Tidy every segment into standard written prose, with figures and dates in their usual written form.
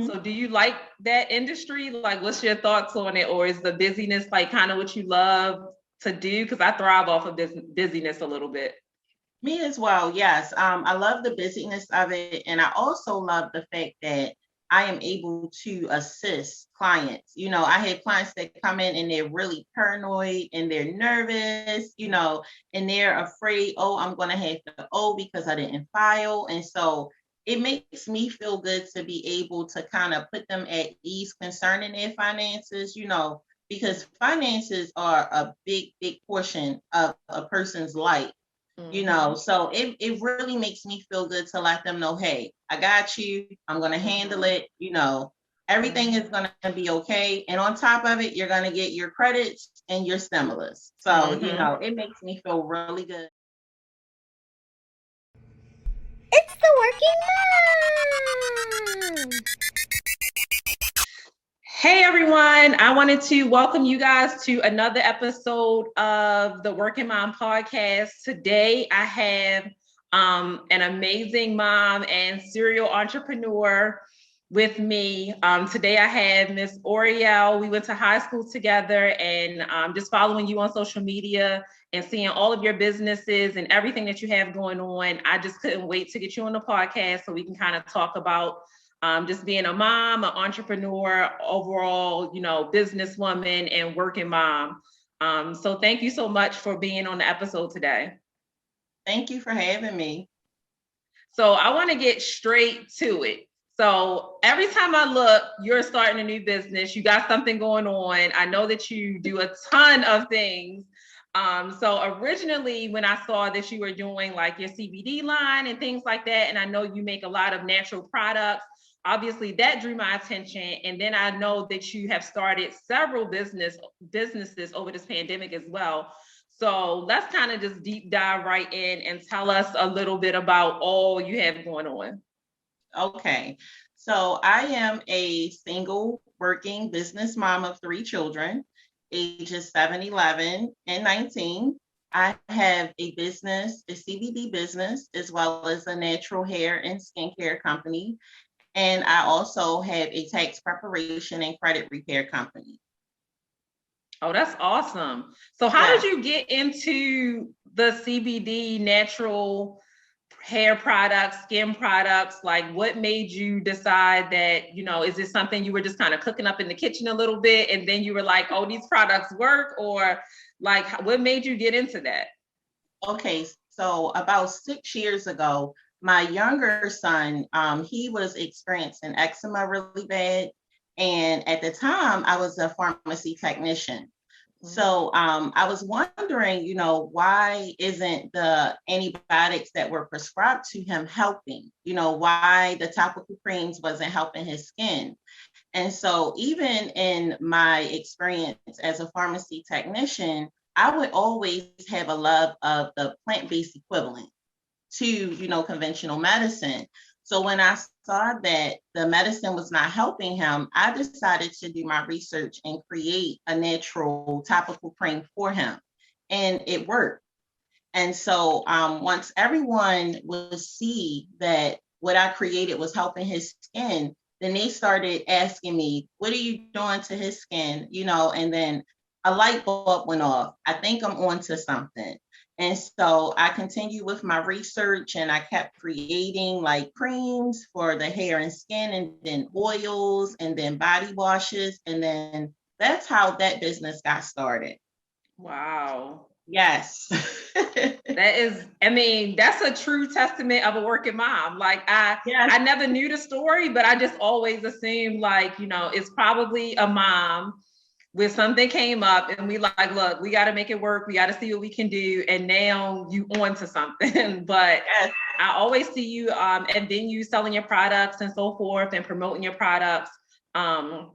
So do you like that industry? Like, what's your thoughts on it? Or is the busyness like kind of what you love to do? Because I thrive off of this busyness a little bit. Me as well, yes. I love the busyness of it. And I also love the fact that I am able to assist clients. I had clients that come in and they're really paranoid and they're nervous, and they're afraid, oh, I'm going to have to owe because I didn't file. And so it makes me feel good to be able to kind of put them at ease concerning their finances, because finances are a big, big portion of a person's life. So it really makes me feel good to let them know, hey, I got you, I'm going to handle it, everything is going to be okay, and on top of it, you're going to get your credits and your stimulus. So it makes me feel really good. It's the Working Mom. Hey everyone, I wanted to welcome you guys to another episode of the Working Mom podcast. Today I have an amazing mom and serial entrepreneur with me. Today I have Miss Oriel. We went to high school together, and just following you on social media and seeing all of your businesses and everything that you have going on, I just couldn't wait to get you on the podcast so we can kind of talk about just being a mom, an entrepreneur, overall, businesswoman and working mom. So thank you so much for being on the episode today. Thank you for having me. So I want to get straight to it. So every time I look, you're starting a new business, you got something going on. I know that you do a ton of things. So originally when I saw that you were doing like your CBD line and things like that, and I know you make a lot of natural products, obviously that drew my attention. And then I know that you have started several businesses over this pandemic as well. So let's kind of just deep dive right in and tell us a little bit about all you have going on. Okay. So I am a single working business mom of 3 children, ages 7, 11, and 19. I have a business, a CBD business, as well as a natural hair and skincare company. And I also have a tax preparation and credit repair company. Oh, that's awesome. So how did you get into the CBD natural hair products, skin products? Like what made you decide that, is this something you were just kind of cooking up in the kitchen a little bit and then you were like, oh, these products work? Or like what made you get into that? Okay, so about 6 years ago, my younger son, he was experiencing eczema really bad. And at the time, I was a pharmacy technician. So I was wondering, why isn't the antibiotics that were prescribed to him helping? Why the topical creams wasn't helping his skin? And so even in my experience as a pharmacy technician, I would always have a love of the plant-based equivalent to, conventional medicine. So when I saw that the medicine was not helping him, I decided to do my research and create a natural topical cream for him. And it worked. And so once everyone would see that what I created was helping his skin, then they started asking me, what are you doing to his skin? And then a light bulb went off. I think I'm onto something. And so I continued with my research and I kept creating like creams for the hair and skin, and then oils, and then body washes. And then that's how that business got started. Wow. Yes. That's a true testament of a working mom. Like I never knew the story, but I just always assumed like, it's probably a mom with something came up and we like, look, we got to make it work. We got to see what we can do. And now you on to something. But I always see you and then you selling your products and so forth and promoting your products. So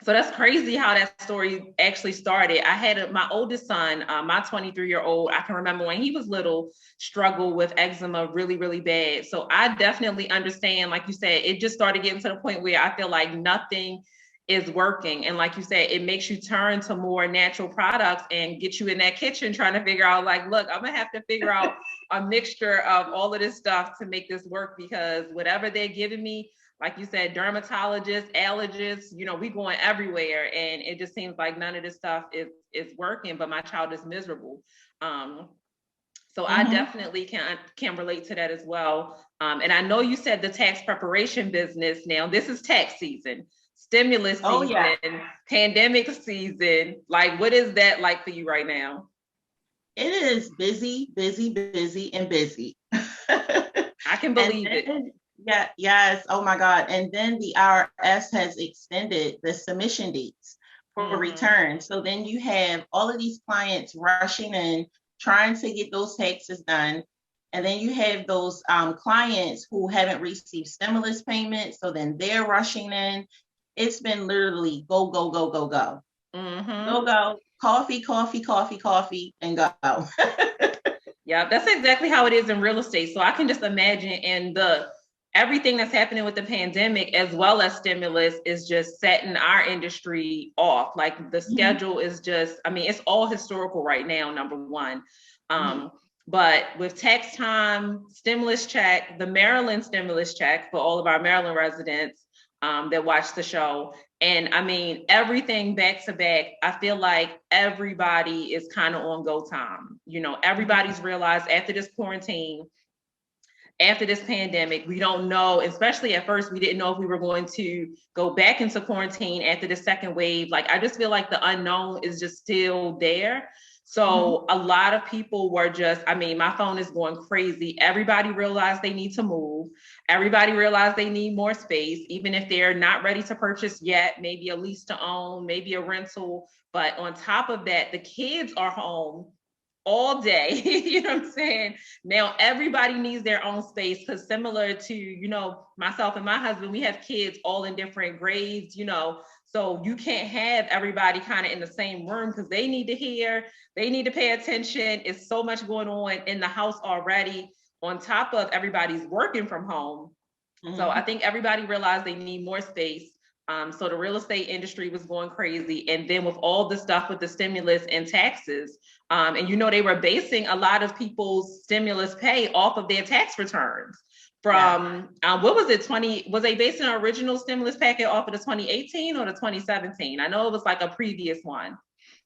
that's crazy how that story actually started. I had my oldest son, my 23-year-old, I can remember when he was little, struggle with eczema really, really bad. So I definitely understand, like you said, it just started getting to the point where I feel like nothing is working. And like you said, it makes you turn to more natural products and get you in that kitchen trying to figure out like, look, I'm gonna have to figure out a mixture of all of this stuff to make this work, because whatever they're giving me, like you said, dermatologists, allergists, we going everywhere. And it just seems like none of this stuff is working, but my child is miserable. So I definitely can relate to that as well. And I know you said the tax preparation business. Now this is tax season, stimulus season, pandemic season. Like, what is that like for you right now? It is busy, busy, busy, and busy. I can believe it. Yeah, yes. Oh my God. And then the IRS has extended the submission dates for return. So then you have all of these clients rushing in, trying to get those taxes done. And then you have those clients who haven't received stimulus payments. So then they're rushing in. It's been literally go, go, go, go, go. Go, go. Coffee, coffee, coffee, coffee, and go. Yeah, that's exactly how it is in real estate. So I can just imagine, and everything that's happening with the pandemic as well as stimulus is just setting our industry off. Like the schedule is just, I mean, it's all historical right now, number one. But with tax time, stimulus check, the Maryland stimulus check for all of our Maryland residents that watch the show. And I mean, everything back to back, I feel like everybody is kind of on go time. Everybody's realized after this quarantine, after this pandemic, we don't know, especially at first, we didn't know if we were going to go back into quarantine after the second wave. Like, I just feel like the unknown is just still there. So a lot of people were just, I mean, my phone is going crazy. Everybody realized they need to move. Everybody realized they need more space, even if they're not ready to purchase yet, maybe a lease to own, maybe a rental. But on top of that, the kids are home all day. You know what I'm saying? Now everybody needs their own space, because similar to, myself and my husband, we have kids all in different grades, so you can't have everybody kind of in the same room, because they need to hear, they need to pay attention. It's so much going on in the house already, on top of everybody's working from home. So I think everybody realized they need more space. So the real estate industry was going crazy. And then with all the stuff with the stimulus and taxes, and they were basing a lot of people's stimulus pay off of their tax returns from, what was it, was they basing an original stimulus packet off of the 2018 or the 2017? I know it was like a previous one.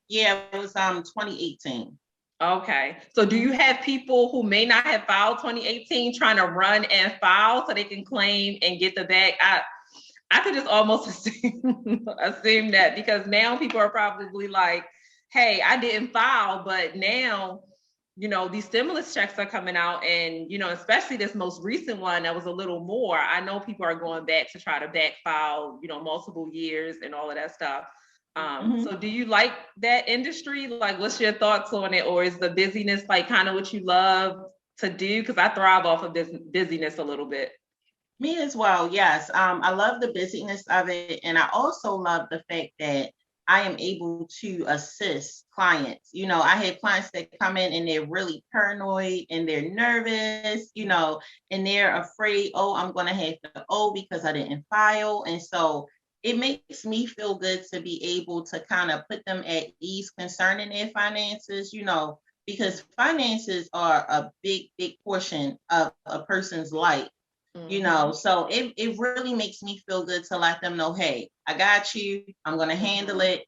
Yeah, it was 2018. Okay. So do you have people who may not have filed 2018 trying to run and file so they can claim and get the bag? I could just almost assume that, because now people are probably like, hey, I didn't file, but now, these stimulus checks are coming out, and, especially this most recent one that was a little more. I know people are going back to try to back file, multiple years and all of that stuff. So do you like that industry? Like, what's your thoughts on it? Or is the busyness like kind of what you love to do? Because I thrive off of this busyness a little bit. Me as well, yes. I love the busyness of it. And I also love the fact that I am able to assist clients. I had clients that come in and they're really paranoid and they're nervous, and they're afraid, oh, I'm going to have to owe because I didn't file. And so it makes me feel good to be able to kind of put them at ease concerning their finances, because finances are a big, big portion of a person's life. So it really makes me feel good to let them know, hey, I got you. I'm going to handle it.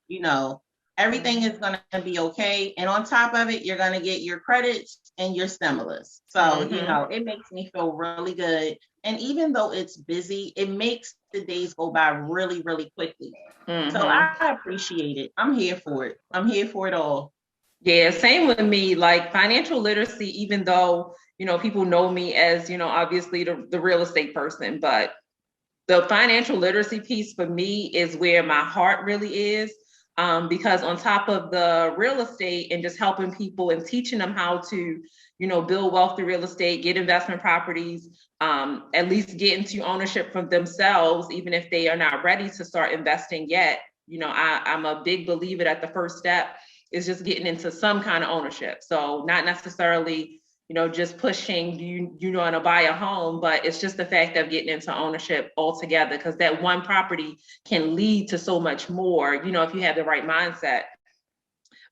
Everything is going to be okay. And on top of it, you're going to get your credits and your stimulus. So, it makes me feel really good. And even though it's busy, it makes the days go by really, really quickly. So I appreciate it. I'm here for it. I'm here for it all. Yeah, same with me. Like financial literacy, even though, people know me as, obviously the real estate person, but the financial literacy piece for me is where my heart really is. Because on top of the real estate and just helping people and teaching them how to, build wealth through real estate, get investment properties, at least get into ownership for themselves, even if they are not ready to start investing yet. I'm a big believer that the first step is just getting into some kind of ownership. So not necessarily, just pushing, you want to buy a home, but it's just the fact of getting into ownership altogether, because that one property can lead to so much more, if you have the right mindset.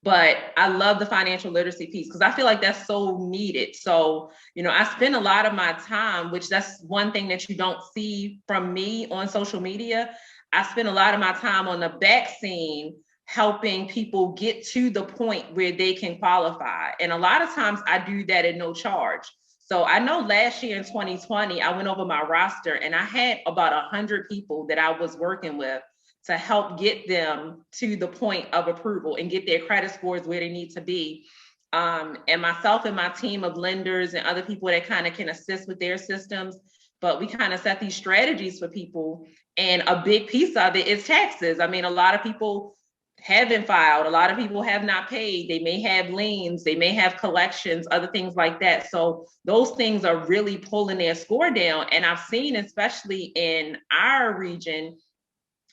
But I love the financial literacy piece because I feel like that's so needed. So, I spend a lot of my time, which that's one thing that you don't see from me on social media. I spend a lot of my time on the back scene helping people get to the point where they can qualify. And a lot of times I do that at no charge. So I know last year in 2020, I went over my roster and I had about 100 people that I was working with to help get them to the point of approval and get their credit scores where they need to be. And myself and my team of lenders and other people that kind of can assist with their systems, but we kind of set these strategies for people. And a big piece of it is taxes. I mean, a lot of people haven't filed. A lot of people have not paid. They may have liens, they may have collections, other things like that. So those things are really pulling their score down. And I've seen, especially in our region,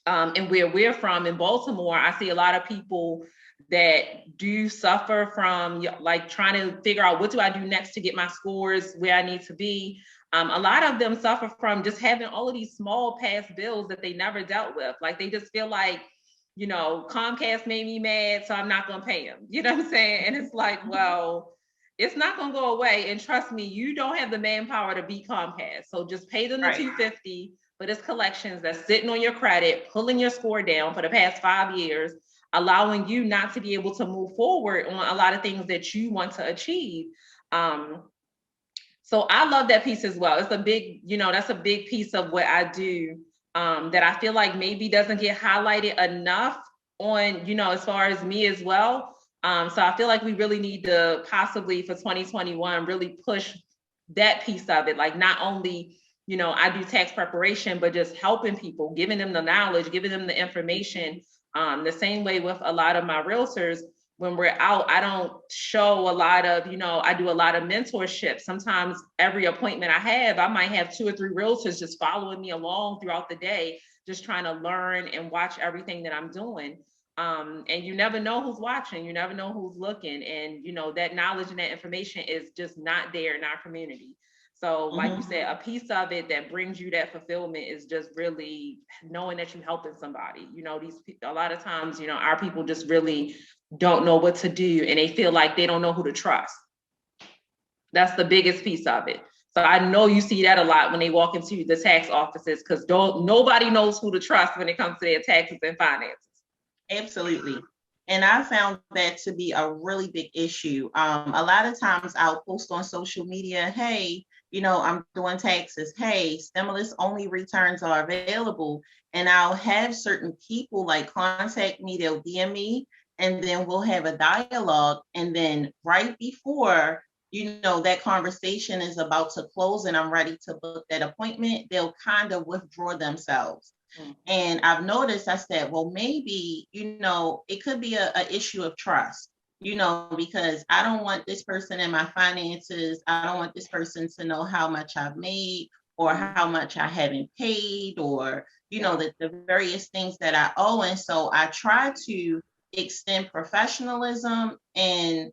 and where we're from in Baltimore, I see a lot of people that do suffer from like trying to figure out what do I do next to get my scores where I need to be. A lot of them suffer from just having all of these small past bills that they never dealt with. Like they just feel like, Comcast made me mad, so I'm not going to pay them. You know what I'm saying? And it's like, well, it's not going to go away. And trust me, you don't have the manpower to beat Comcast. So just pay them the $250, but it's collections that's sitting on your credit, pulling your score down for the past 5 years, allowing you not to be able to move forward on a lot of things that you want to achieve. So I love that piece as well. It's a big, that's a big piece of what I do. That I feel like maybe doesn't get highlighted enough on, as far as me as well. So I feel like we really need to possibly for 2021 really push that piece of it. Like not only, I do tax preparation, but just helping people, giving them the knowledge, giving them the information. The same way with a lot of my realtors, when we're out, I don't show a lot of, I do a lot of mentorship. Sometimes every appointment I have, I might have 2 or 3 realtors just following me along throughout the day, just trying to learn and watch everything that I'm doing. And you never know who's watching, you never know who's looking. And, that knowledge and that information is just not there in our community. So like you said, a piece of it that brings you that fulfillment is just really knowing that you're helping somebody. A lot of times, our people just really don't know what to do and they feel like they don't know who to trust. That's the biggest piece of it. So I know you see that a lot when they walk into the tax offices because nobody knows who to trust when it comes to their taxes and finances. Absolutely. And I found that to be a really big issue. A lot of times I'll post on social media, hey, I'm doing taxes. Hey, stimulus only returns are available. And I'll have certain people like contact me, they'll DM me, and then we'll have a dialogue. And then right before, that conversation is about to close and I'm ready to book that appointment, they'll kind of withdraw themselves. And I've noticed, I said, well, maybe, it could be a issue of trust, because I don't want this person in my finances. I don't want this person to know how much I've made or how much I haven't paid or, the various things that I owe. And so I try to extend professionalism and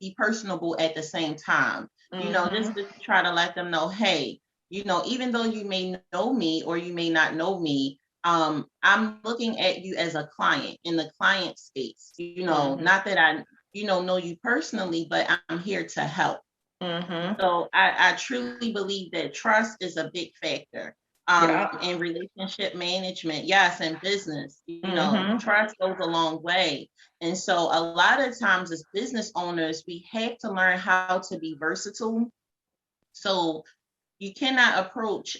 be personable at the same time, just to try to let them know, hey, even though you may know me or you may not know me, I'm looking at you as a client in the client space, not that I, know you personally, but I'm here to help. So I truly believe that trust is a big factor in relationship management. Yes, in business, trust goes a long way. And so a lot of times as business owners, we have to learn how to be versatile. So you cannot approach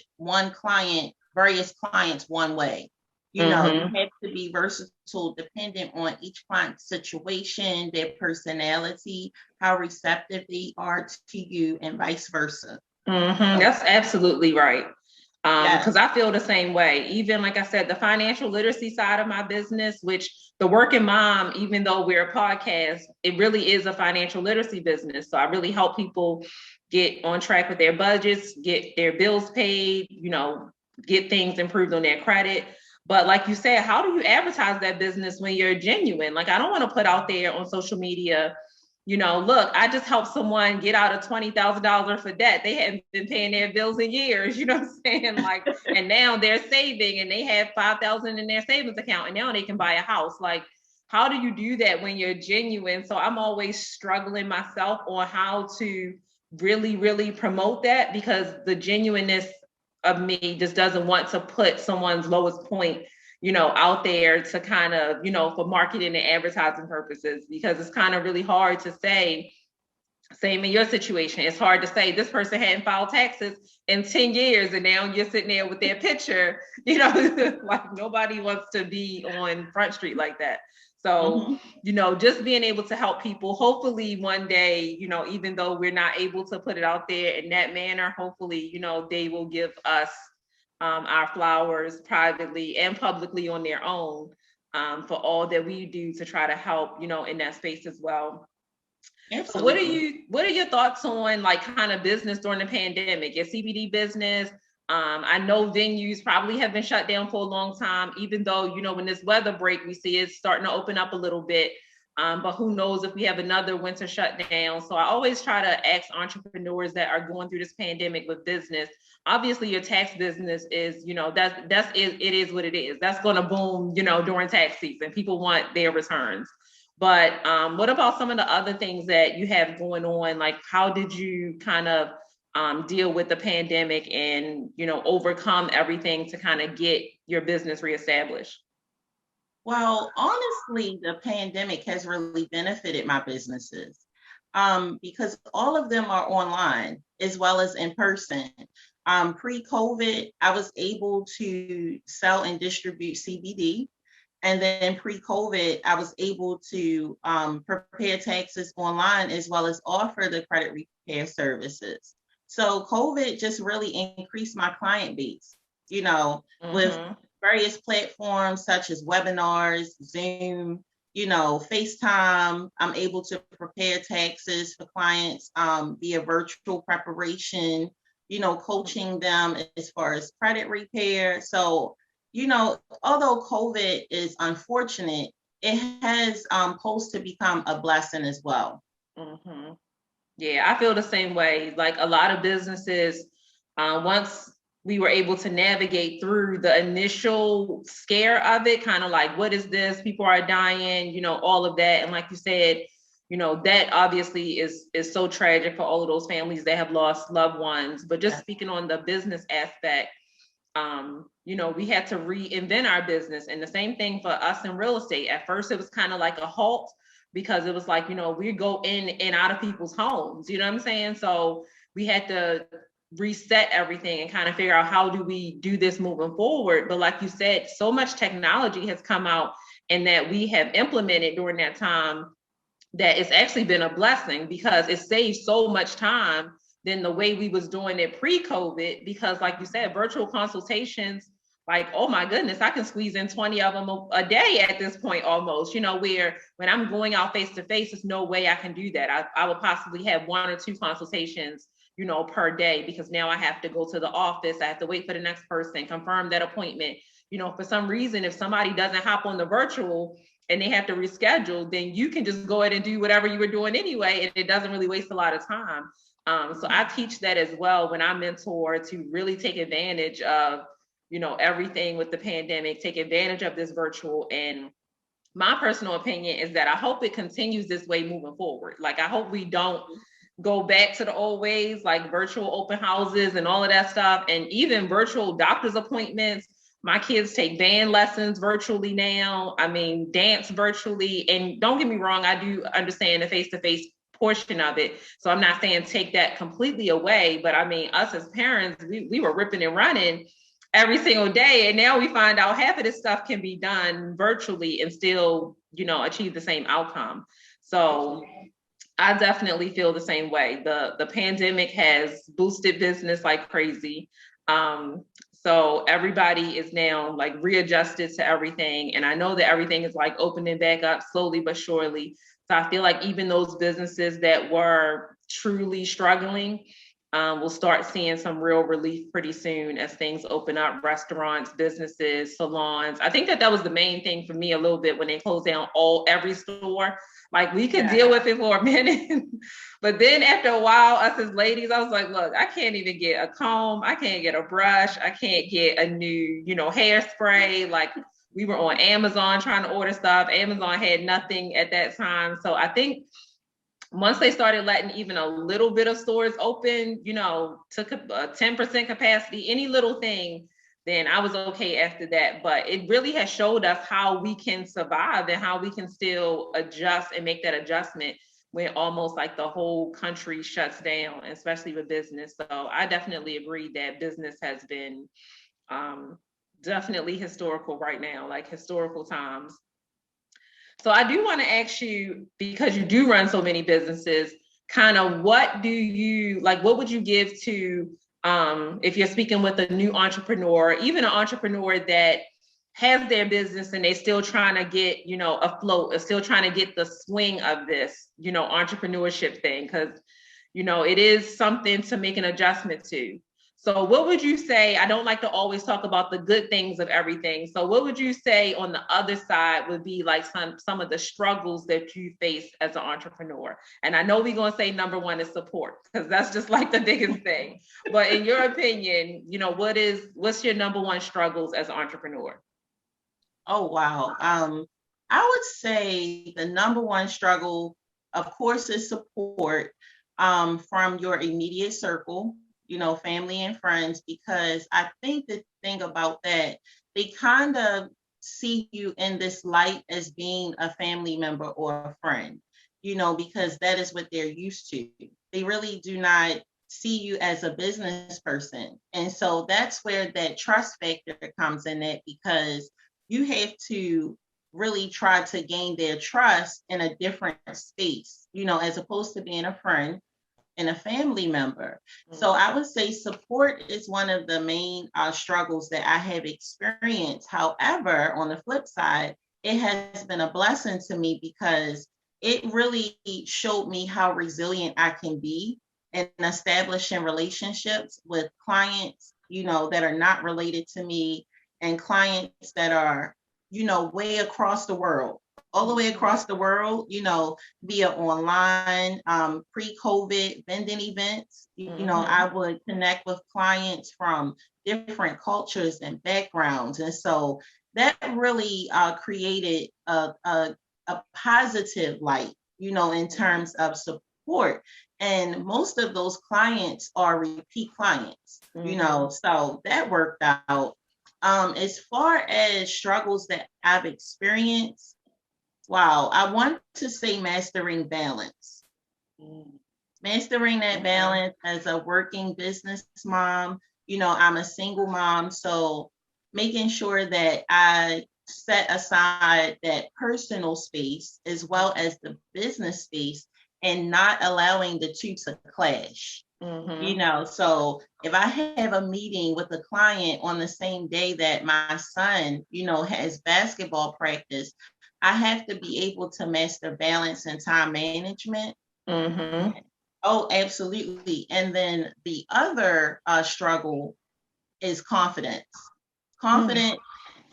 various clients one way. You have to be versatile dependent on each client's situation, their personality, how receptive they are to you, and vice versa. That's absolutely right. Because I feel the same way. Even like I said, the financial literacy side of my business, which the Working Mom, even though we're a podcast, it really is a financial literacy business. So I really help people get on track with their budgets, get their bills paid, get things improved on their credit. But like you said, how do you advertise that business when you're genuine? Like, I don't want to put out there on social media, look, I just helped someone get out of $20,000 for debt. They haven't been paying their bills in years, you know what I'm saying? Like, and now they're saving and they have $5,000 in their savings account and now they can buy a house. Like, how do you do that when you're genuine? So I'm always struggling myself on how to really promote that, because the genuineness of me just doesn't want to put someone's lowest point, out there to kind of, for marketing and advertising purposes, because it's kind of really hard to say. Same in your situation. It's hard to say this person hadn't filed taxes in 10 years and now you're sitting there with their picture, like nobody wants to be on Front Street like that. So, just being able to help people, hopefully one day, even though we're not able to put it out there in that manner, hopefully, they will give us our flowers privately and publicly on their own, for all that we do to try to help, in that space as well. Absolutely. So what are your thoughts on like kind of business during the pandemic, your CBD business? I know venues probably have been shut down for a long time, even though, when this weather break, we see it's starting to open up a little bit. But who knows if we have another winter shutdown. So I always try to ask entrepreneurs that are going through this pandemic with business. Obviously, your tax business is, it is what it is. That's going to boom, during tax season. People want their returns. But what about some of the other things that you have going on? Like, how did you kind of deal with the pandemic and, overcome everything to kind of get your business reestablished? Well, honestly, the pandemic has really benefited my businesses, because all of them are online as well as in person. Pre-COVID, I was able to sell and distribute CBD. And then pre-COVID, I was able to prepare taxes online as well as offer the credit repair services. So COVID just really increased my client base, with various platforms such as webinars, Zoom, FaceTime. I'm able to prepare taxes for clients via virtual preparation, coaching them as far as credit repair. So although COVID is unfortunate, it has posed to become a blessing as well. Yeah, I feel the same way. Like a lot of businesses, once we were able to navigate through the initial scare of it, kind of like, what is this? People are dying, all of that. And like you said, that obviously is so tragic for all of those families that have lost loved ones. But just speaking on the business aspect, we had to reinvent our business. And the same thing for us in real estate. At first, it was kind of like a halt, because it was like, we go in and out of people's homes, you know what I'm saying? So we had to reset everything and kind of figure out how do we do this moving forward. But like you said, so much technology has come out and that we have implemented during that time that it's actually been a blessing, because it saves so much time than the way we was doing it pre-COVID. Because like you said, virtual consultations, like, oh my goodness, I can squeeze in 20 of them a day at this point almost, where when I'm going out face to face, there's no way I can do that. I would possibly have 1 or 2 consultations, per day, because now I have to go to the office. I have to wait for the next person, confirm that appointment. For some reason, if somebody doesn't hop on the virtual and they have to reschedule, then you can just go ahead and do whatever you were doing anyway, and it doesn't really waste a lot of time. So I teach that as well when I mentor, to really take advantage of, everything with the pandemic, take advantage of this virtual. And my personal opinion is that I hope it continues this way moving forward. Like, I hope we don't go back to the old ways, like virtual open houses and all of that stuff, and even virtual doctor's appointments. My kids take band lessons virtually now. I mean, dance virtually. And don't get me wrong, I do understand the face-to-face portion of it. So I'm not saying take that completely away, but I mean, us as parents, we were ripping and running every single day. And now we find out half of this stuff can be done virtually and still, achieve the same outcome. So I definitely feel the same way. The pandemic has boosted business like crazy. So everybody is now like readjusted to everything. And I know that everything is like opening back up slowly but surely. So I feel like even those businesses that were truly struggling will start seeing some real relief pretty soon as things open up. Restaurants, businesses, salons. I think that was the main thing for me a little bit when they closed down every store. Like, we could deal with it for a minute, but then after a while, us as ladies, I was like, look, I can't even get a comb. I can't get a brush. I can't get a new, hairspray. Like, we were on Amazon trying to order stuff. Amazon had nothing at that time. So I think once they started letting even a little bit of stores open, you know, took a 10% capacity, any little thing, then I was okay after that. But it really has showed us how we can survive and how we can still adjust and make that adjustment when almost like the whole country shuts down, especially with business. So I definitely agree that business has been definitely historical right now, like historical times. So I do want to ask you, because you do run so many businesses, kind of what do you like, what would you give to if you're speaking with a new entrepreneur, even an entrepreneur that has their business and they're still trying to get, you know, afloat, or still trying to get the swing of this, you know, entrepreneurship thing, because, you know, it is something to make an adjustment to. So what would you say? I don't like to always talk about the good things of everything. So what would you say on the other side would be like some of the struggles that you face as an entrepreneur? And I know we're going to say number one is support, because that's just like the biggest thing. But in your opinion, you know, what's your number one struggles as an entrepreneur? Oh, wow. I would say the number one struggle, of course, is support from your immediate circle, you know, family and friends, because I think the thing about that, they kind of see you in this light as being a family member or a friend, you know, because that is what they're used to. They really do not see you as a business person. And so that's where that trust factor comes in, that because you have to really try to gain their trust in a different space, you know, as opposed to being a friend and a family member. So I would say support is one of the main struggles that I have experienced. However, on the flip side, it has been a blessing to me because it really showed me how resilient I can be in establishing relationships with clients, you know, that are not related to me, and clients that are, you know, way across the world, all the way across the world, you know, via online, pre-COVID vending events. You know, I would connect with clients from different cultures and backgrounds. And so that really created a positive light, you know, in terms of support. And most of those clients are repeat clients, you know, so that worked out. As far as struggles that I've experienced, wow, I want to say mastering balance. Mastering that balance as a working business mom. You know, I'm a single mom, so making sure that I set aside that personal space as well as the business space and not allowing the two to clash. You know, so if I have a meeting with a client on the same day that my son, you know, has basketball practice, I have to be able to master balance and time management. Oh, absolutely. And then the other struggle is confidence. Confidence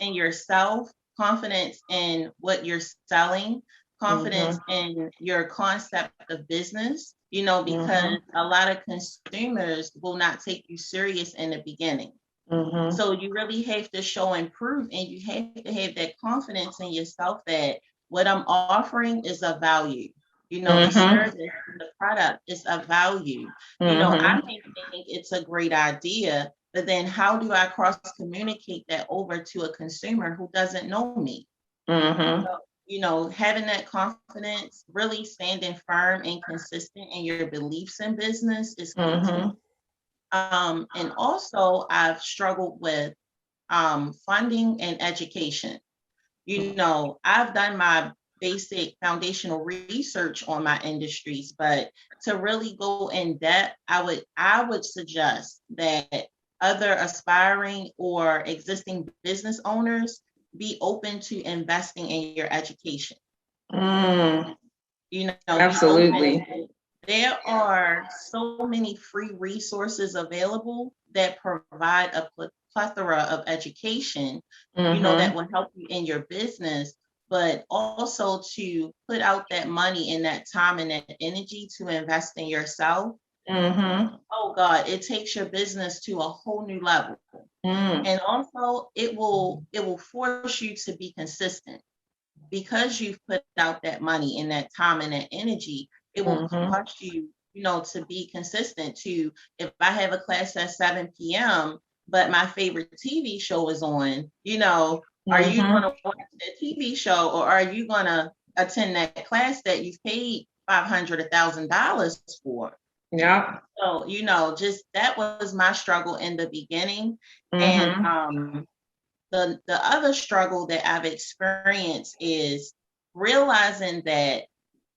in yourself, confidence in what you're selling, confidence in your concept of business, you know, because a lot of consumers will not take you serious in the beginning. So you really have to show and prove, and you have to have that confidence in yourself that what I'm offering is of value. You know, the service, the product is of value. You know, I may think it's a great idea, but then how do I cross communicate that over to a consumer who doesn't know me? So, you know, having that confidence, really standing firm and consistent in your beliefs in business is key. And also, I've struggled with funding and education. You know, I've done my basic foundational research on my industries, but to really go in depth, I would suggest that other aspiring or existing business owners be open to investing in your education. You know, absolutely. There are so many free resources available that provide a plethora of education, you know, that will help you in your business, but also to put out that money and that time and that energy to invest in yourself. Oh God, it takes your business to a whole new level. And also it will force you to be consistent because you've put out that money and that time and that energy. It will cost you, to be consistent. To if I have a class at 7 p.m., but my favorite TV show is on, are you going to watch that TV show, or are you going to attend that class that you've paid $500, $1,000 for? Yeah. So, just that was my struggle in the beginning. And the other struggle that I've experienced is realizing that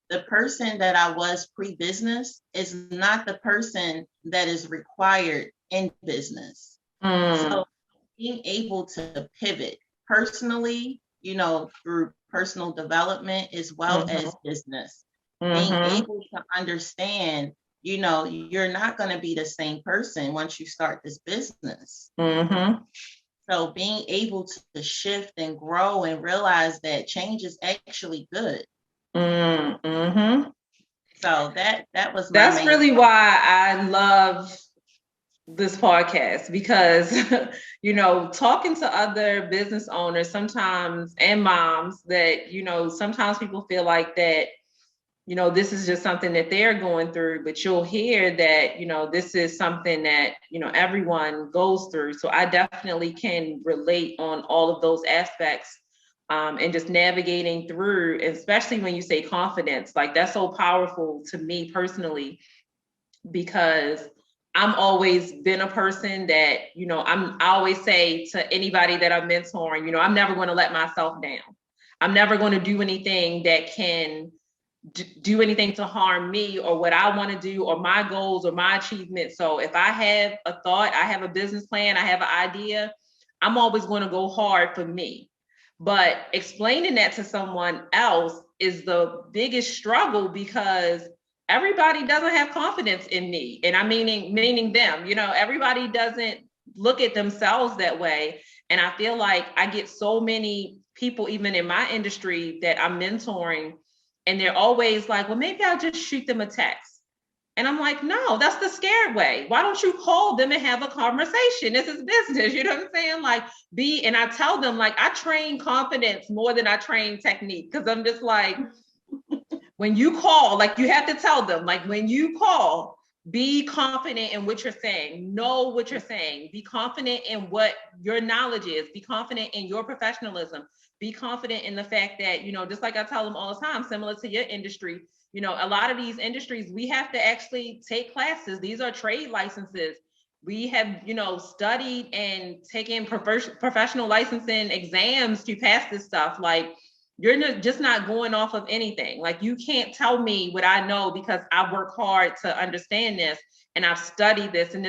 the person that I was pre-business is not the person that is required in business. So being able to pivot personally, through personal development as well as business, being able to understand, you're not going to be the same person once you start this business. So being able to shift and grow and realize that change is actually good. So that was that's really why I love this podcast, because talking to other business owners sometimes, and moms, that sometimes people feel like that this is just something that they're going through, but you'll hear that this is something that everyone goes through. So I definitely can relate on all of those aspects, and just navigating through, especially when you say confidence. Like, that's so powerful to me personally, because I'm always been a person that, I always say to anybody that I'm mentoring, I'm never going to let myself down. I'm never going to do anything that can do anything to harm me or what I want to do or my goals or my achievements. So if I have a thought, I have a business plan, I have an idea, I'm always going to go hard for me. But explaining that to someone else is the biggest struggle, because everybody doesn't have confidence in me. And I'm meaning them, everybody doesn't look at themselves that way. And I feel like I get so many people, even in my industry, that I'm mentoring, and they're always like, well, maybe I'll just shoot them a text. And I'm like, no, that's the scared way. Why don't you call them and have a conversation? This is business. You know what I'm saying? Like, and I tell them, like, I train confidence more than I train technique. Cause I'm just like, when you call, like, you have to tell them, like, when you call, be confident in what you're saying. Know what you're saying. Be confident in what your knowledge is. Be confident in your professionalism. Be confident in the fact that, just like I tell them all the time, similar to your industry, a lot of these industries, we have to actually take classes. These are trade licenses. We have, studied and taken professional licensing exams to pass this stuff. Like, you're just not going off of anything. Like, you can't tell me what I know, because I work hard to understand this, and I've studied this, and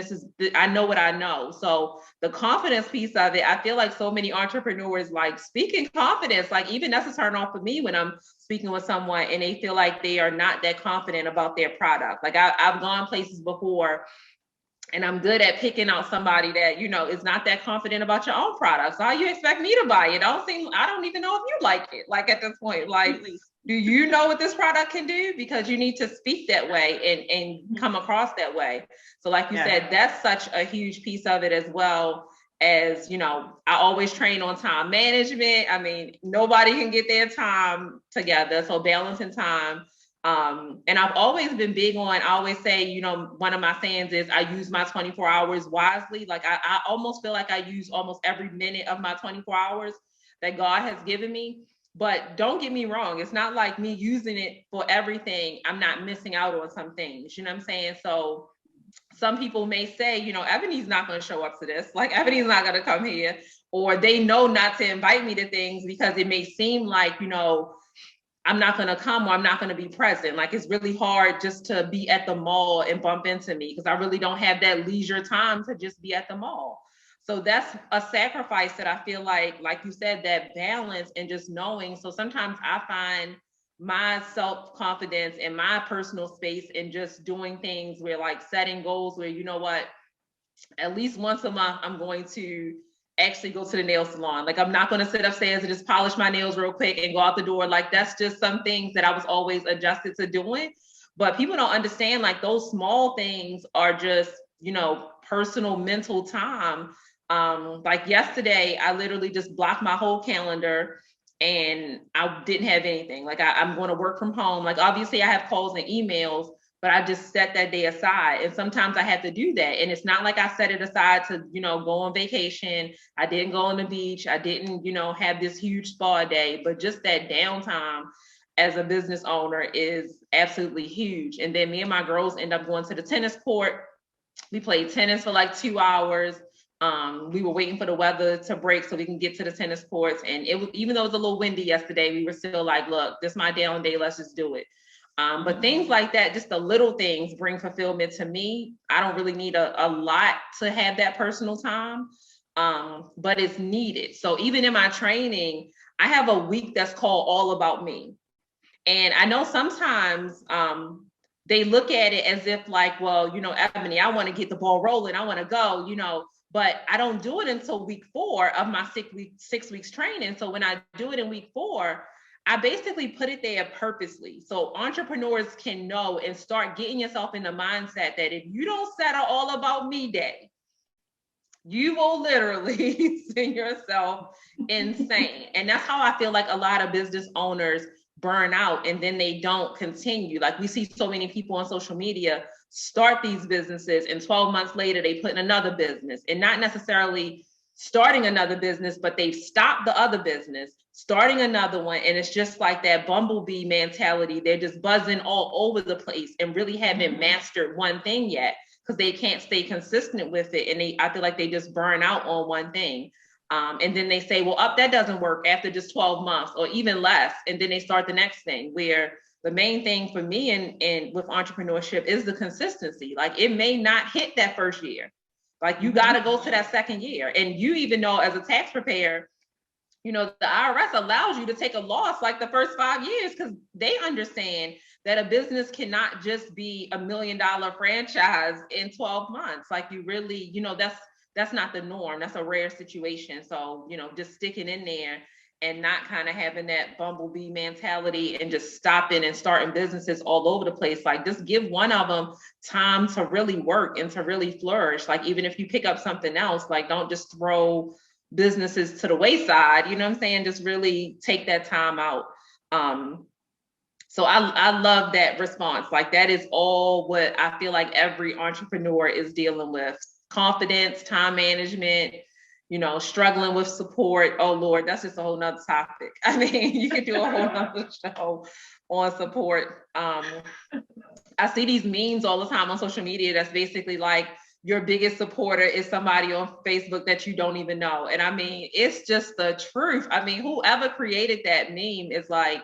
I know what I know. So the confidence piece of it, I feel like so many entrepreneurs, like, speaking confidence, like, even that's a turn off for me when I'm speaking with someone and they feel like they are not that confident about their product. Like, I've gone places before, and I'm good at picking out somebody that, is not that confident about your own product. So how you expect me to buy it? I don't even know if you like it. Like, at this point, like, do you know what this product can do? Because you need to speak that way and come across that way. So like you said, that's such a huge piece of it, as well as, I always train on time management. I mean, nobody can get their time together. So balancing time. And I've always been big on, I always say, one of my sayings is, I use my 24 hours wisely. Like, I almost feel like I use almost every minute of my 24 hours that God has given me. But don't get me wrong, it's not like me using it for everything, I'm not missing out on some things, you know what I'm saying? So some people may say, Ebony's not going to show up to this. Like, Ebony's not going to come here, or they know not to invite me to things because it may seem like, I'm not going to come, or I'm not going to be present. Like, it's really hard just to be at the mall and bump into me, because I really don't have that leisure time to just be at the mall. So that's a sacrifice that I feel like you said, that balance and just knowing. So sometimes I find my self-confidence and my personal space in just doing things where, like, setting goals where, what, at least once a month, I'm going to actually go to the nail salon. Like, I'm not going to sit upstairs and just polish my nails real quick and go out the door. Like, that's just some things that I was always adjusted to doing. But people don't understand, like, those small things are just, personal mental time Like yesterday, I literally just blocked my whole calendar and I didn't have anything. Like I'm going to work from home. Like obviously I have calls and emails, but I just set that day aside. And sometimes I have to do that. And it's not like I set it aside to, go on vacation. I didn't go on the beach. I didn't, have this huge spa day, but just that downtime as a business owner is absolutely huge. And then me and my girls end up going to the tennis court. We played tennis for like 2 hours. We were waiting for the weather to break so we can get to the tennis courts. And it was, even though it was a little windy yesterday, we were still like, look, this is my down day. Let's just do it. But things like that, just the little things bring fulfillment to me. I don't really need a lot to have that personal time, but it's needed. So even in my training, I have a week that's called All About Me. And I know sometimes they look at it as if like, well, Ebony, I want to get the ball rolling. I want to go, but I don't do it until week 4 of my 6 weeks training. So when I do it in week 4, I basically put it there purposely. So entrepreneurs can know and start getting yourself in the mindset that if you don't set an All About Me day, you will literally send yourself insane. And that's how I feel like a lot of business owners burn out and then they don't continue. Like we see so many people on social media start these businesses and 12 months later they put in another business, and not necessarily starting another business, but they've stopped the other business, starting another one. And it's just like that bumblebee mentality. They're just buzzing all over the place and really haven't mastered one thing yet because they can't stay consistent with it. And I feel like they just burn out on one thing. And then they say, well, that doesn't work after just 12 months or even less. And then they start the next thing, where the main thing for me and with entrepreneurship is the consistency. Like it may not hit that first year. Like you got to go to that second year. And you even know as a tax preparer, the IRS allows you to take a loss like the first 5 years because they understand that a business cannot just be $1 million franchise in 12 months. Like you really, that's not the norm. That's a rare situation. So, just sticking in there and not kind of having that bumblebee mentality and just stopping and starting businesses all over the place. Like just give one of them time to really work and to really flourish. Like even if you pick up something else, like don't just throw businesses to the wayside, you know what I'm saying? Just really take that time out. So I love that response. Like that is all what I feel like every entrepreneur is dealing with. Confidence, time management, struggling with support. Oh Lord, that's just a whole nother topic. I mean, you could do a whole nother show on support. I see these memes all the time on social media that's basically like your biggest supporter is somebody on Facebook that you don't even know. And I mean, it's just the truth. I mean, whoever created that meme is like,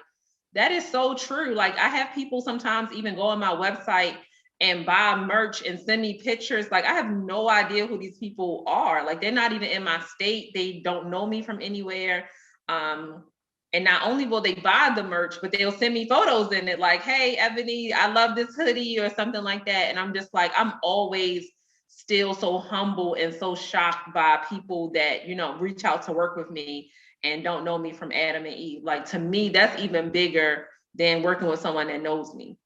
that is so true. Like I have people sometimes even go on my website and buy merch and send me pictures. Like I have no idea who these people are. Like they're not even in my state. They don't know me from anywhere. And not only will they buy the merch, but they'll send me photos in it like, hey, Ebony, I love this hoodie or something like that. And I'm just like, I'm always still so humble and so shocked by people that, reach out to work with me and don't know me from Adam and Eve. Like to me, that's even bigger than working with someone that knows me.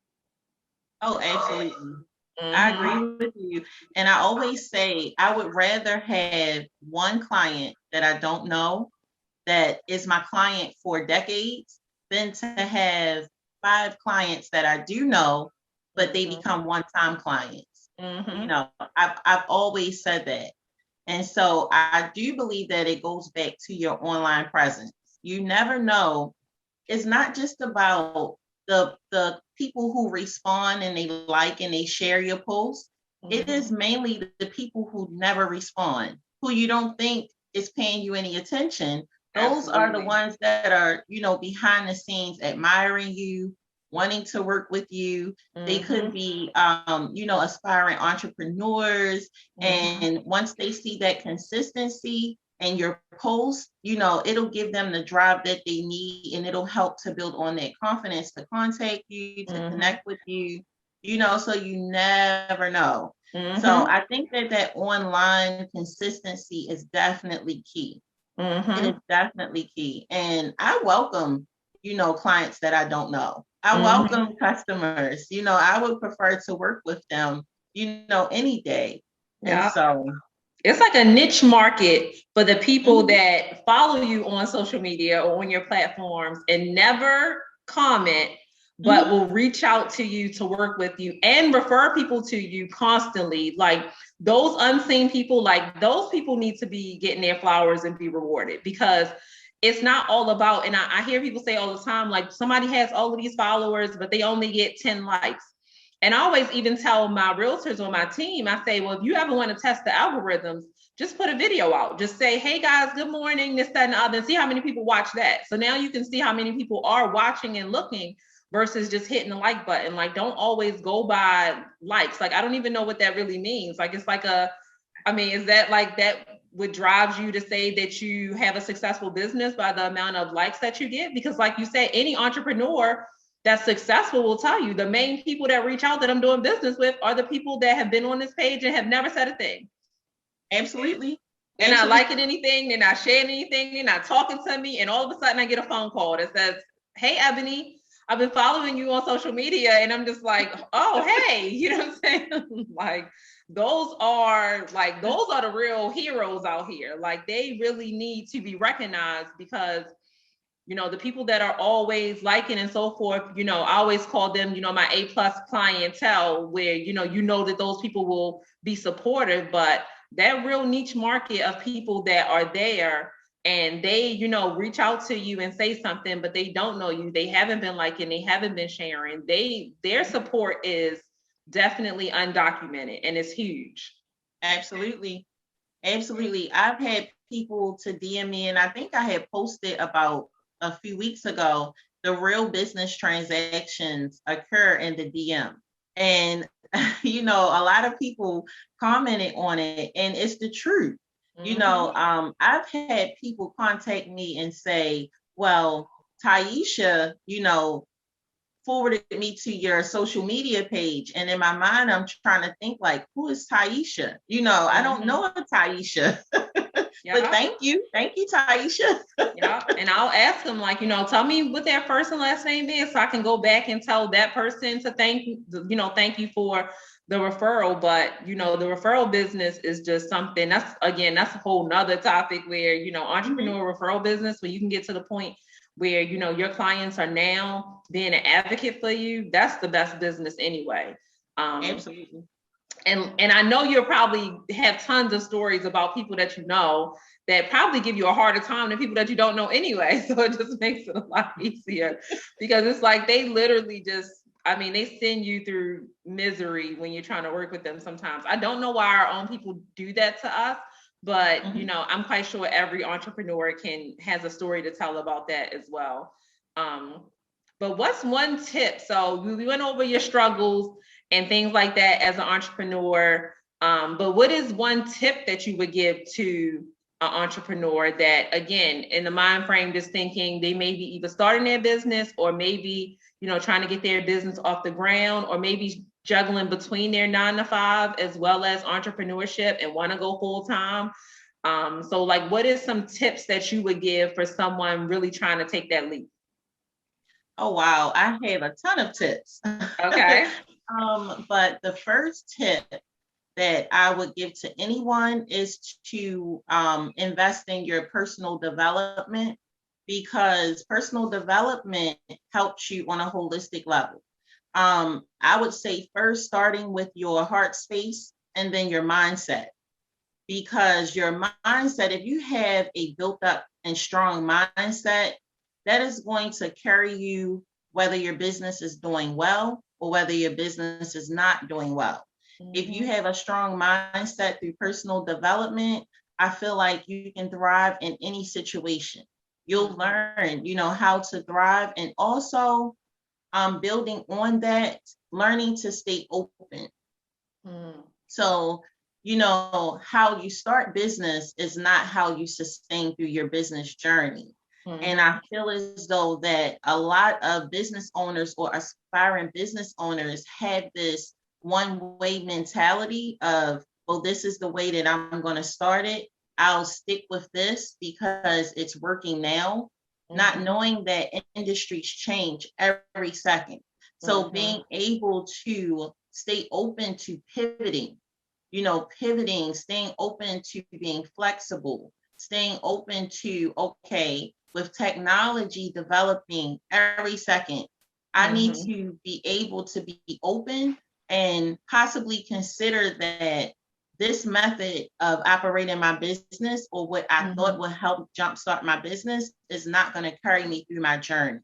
Oh, absolutely. Mm-hmm. I agree with you. And I always say I would rather have one client that I don't know that is my client for decades than to have 5 clients that I do know, but they become one-time clients. Mm-hmm. I've always said that. And so I do believe that it goes back to your online presence. You never know. It's not just about the people who respond and they like and they share your post. Mm-hmm. It is mainly the people who never respond, who you don't think is paying you any attention. Those Absolutely. Are the ones that are, behind the scenes admiring you, wanting to work with you. Mm-hmm. They could be, aspiring entrepreneurs. Mm-hmm. And once they see that consistency and your post, it'll give them the drive that they need, and it'll help to build on that confidence to contact you, to mm-hmm. connect with you, so you never know. Mm-hmm. So I think that online consistency is definitely key. Mm-hmm. It is definitely key. And I welcome, clients that I don't know. I mm-hmm. welcome customers. I would prefer to work with them, any day. Yeah. And so It's like a niche market for the people that follow you on social media or on your platforms and never comment, but will reach out to you to work with you and refer people to you constantly. Like those unseen people, like those people need to be getting their flowers and be rewarded, because it's not all about, and I hear people say all the time, like somebody has all of these followers, but they only get 10 likes. And I always even tell my realtors on my team, I say, well, if you ever want to test the algorithms, just put a video out. Just say, hey guys, good morning, this, that, and the other, and see how many people watch that. So now you can see how many people are watching and looking versus just hitting the like button. Like, don't always go by likes. Like, I don't even know what that really means. Like, it's like is that like that what drives you to say that you have a successful business by the amount of likes that you get? Because like you said, any entrepreneur that's successful will tell you the main people that reach out that I'm doing business with are the people that have been on this page and have never said a thing. Absolutely. They're not liking anything, they're not sharing anything, they're not talking to me, and all of a sudden I get a phone call that says, hey Ebony, I've been following you on social media, and I'm just like, oh hey, you know what I'm saying? Like those are the real heroes out here. Like they really need to be recognized, because the people that are always liking and so forth, I always call them, my A+ clientele, where, that those people will be supportive, but that real niche market of people that are there and they, reach out to you and say something, but they don't know you, they haven't been liking, they haven't been sharing, their support is definitely undocumented and it's huge. Absolutely. I've had people to DM me, and I think I had posted about a few weeks ago, the real business transactions occur in the DM. And, a lot of people commented on it, and it's the truth. I've had people contact me and say, well, Taisha, forwarded me to your social media page. And in my mind, I'm trying to think like, who is Taisha? I don't know a Taisha. But thank you, Taisha. Yeah, and I'll ask them like, tell me what their first and last name is, so I can go back and tell that person to thank you for the referral. But the referral business is just something that's a whole nother topic where entrepreneur referral business, where you can get to the point where your clients are now being an advocate for you. That's the best business anyway. Absolutely. And I know you'll probably have tons of stories about people that that probably give you a harder time than people that you don't know anyway. So it just makes it a lot easier, because it's like they literally they send you through misery when you're trying to work with them sometimes. I don't know why our own people do that to us, but I'm quite sure every entrepreneur has a story to tell about that as well. But what's one tip? So we went over your struggles and things like that as an entrepreneur. But what is one tip that you would give to an entrepreneur that, again, in the mind frame, just thinking they may be either starting their business or maybe, trying to get their business off the ground, or maybe juggling between their 9-to-5 as well as entrepreneurship and want to go full time. So like, what is some tips that you would give for someone really trying to take that leap? Oh, wow. I have a ton of tips. Okay. But the first tip that I would give to anyone is to invest in your personal development, because personal development helps you on a holistic level. I would say first starting with your heart space and then your mindset, because your mindset, if you have a built up and strong mindset, that is going to carry you whether your business is doing well or whether your business is not doing well. If you have a strong mindset through personal development, I feel like you can thrive in any situation. You'll learn, how to thrive, and also building on that, learning to stay open. So, how you start business is not how you sustain through your business journey. And I feel as though that a lot of business owners or aspiring business owners have this one-way mentality of, well, this is the way that I'm going to start it. I'll stick with this because it's working now, not knowing that industries change every second. So being able to stay open to pivoting pivoting, staying open to being flexible, staying open to, okay, with technology developing every second, I need to be able to be open and possibly consider that this method of operating my business, or what I thought would help jumpstart my business, is not going to carry me through my journey.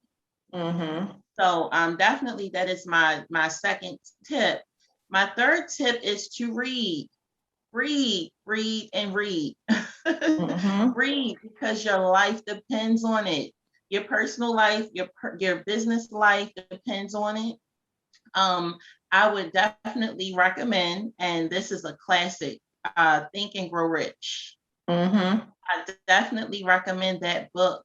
So definitely that is my second tip. My third tip is to read, and read. Read, because your life depends on it. Your personal life, your business life depends on it. I would definitely recommend, and this is a classic, Think and Grow Rich. I definitely recommend that book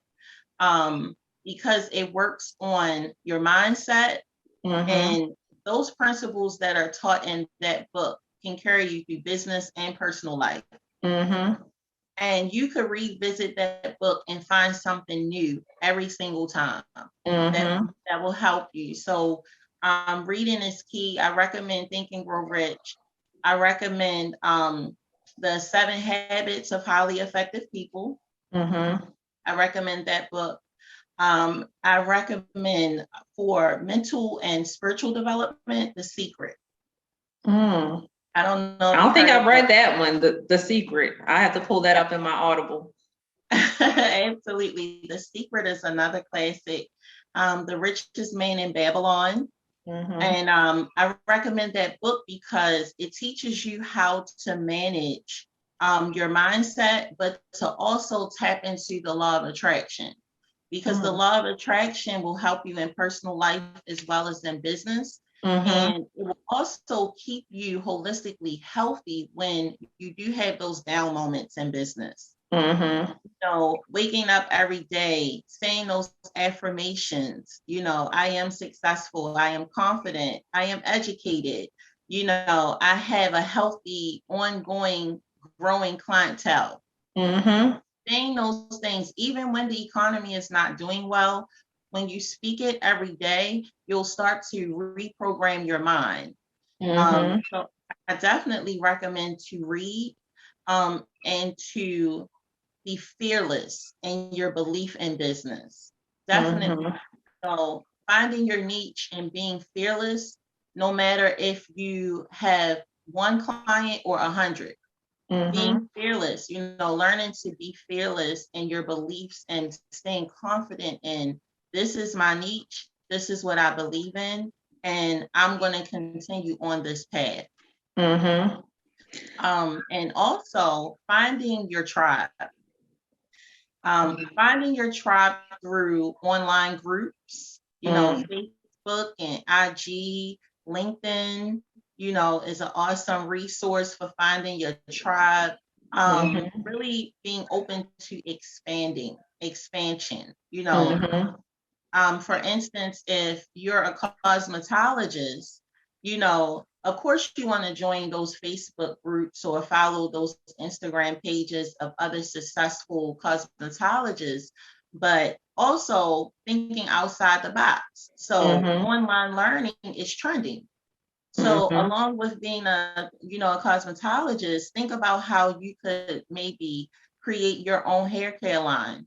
because it works on your mindset, and those principles that are taught in that book can carry you through business and personal life. And you could revisit that book and find something new every single time that will help you. So reading is key. I recommend Think and Grow Rich. I recommend the 7 Habits of Highly Effective People. I recommend that book. I recommend, for mental and spiritual development, The Secret. I don't know. I don't think I've read that one, The Secret. I have to pull that up in my Audible. Absolutely. The Secret is another classic. The Richest Man in Babylon. And I recommend that book because it teaches you how to manage your mindset, but to also tap into the law of attraction, because the law of attraction will help you in personal life as well as in business. And it will also keep you holistically healthy when you do have those down moments in business. Waking up every day, saying those affirmations, I am successful, I am confident, I am educated, I have a healthy, ongoing, growing clientele. Saying those things, even when the economy is not doing well, when you speak it every day, you'll start to reprogram your mind. So I definitely recommend to read and to be fearless in your belief in business. Definitely. So finding your niche and being fearless, no matter if you have 1 client or 100. Being fearless, learning to be fearless in your beliefs and staying confident in, this is my niche, this is what I believe in, and I'm going to continue on this path. And also finding your tribe. Finding your tribe through online groups, Facebook and IG, LinkedIn, is an awesome resource for finding your tribe. Really being open to expansion. For instance, if you're a cosmetologist, of course you want to join those Facebook groups or follow those Instagram pages of other successful cosmetologists, but also thinking outside the box. So online learning is trending. So along with being a cosmetologist, think about how you could maybe create your own hair care line,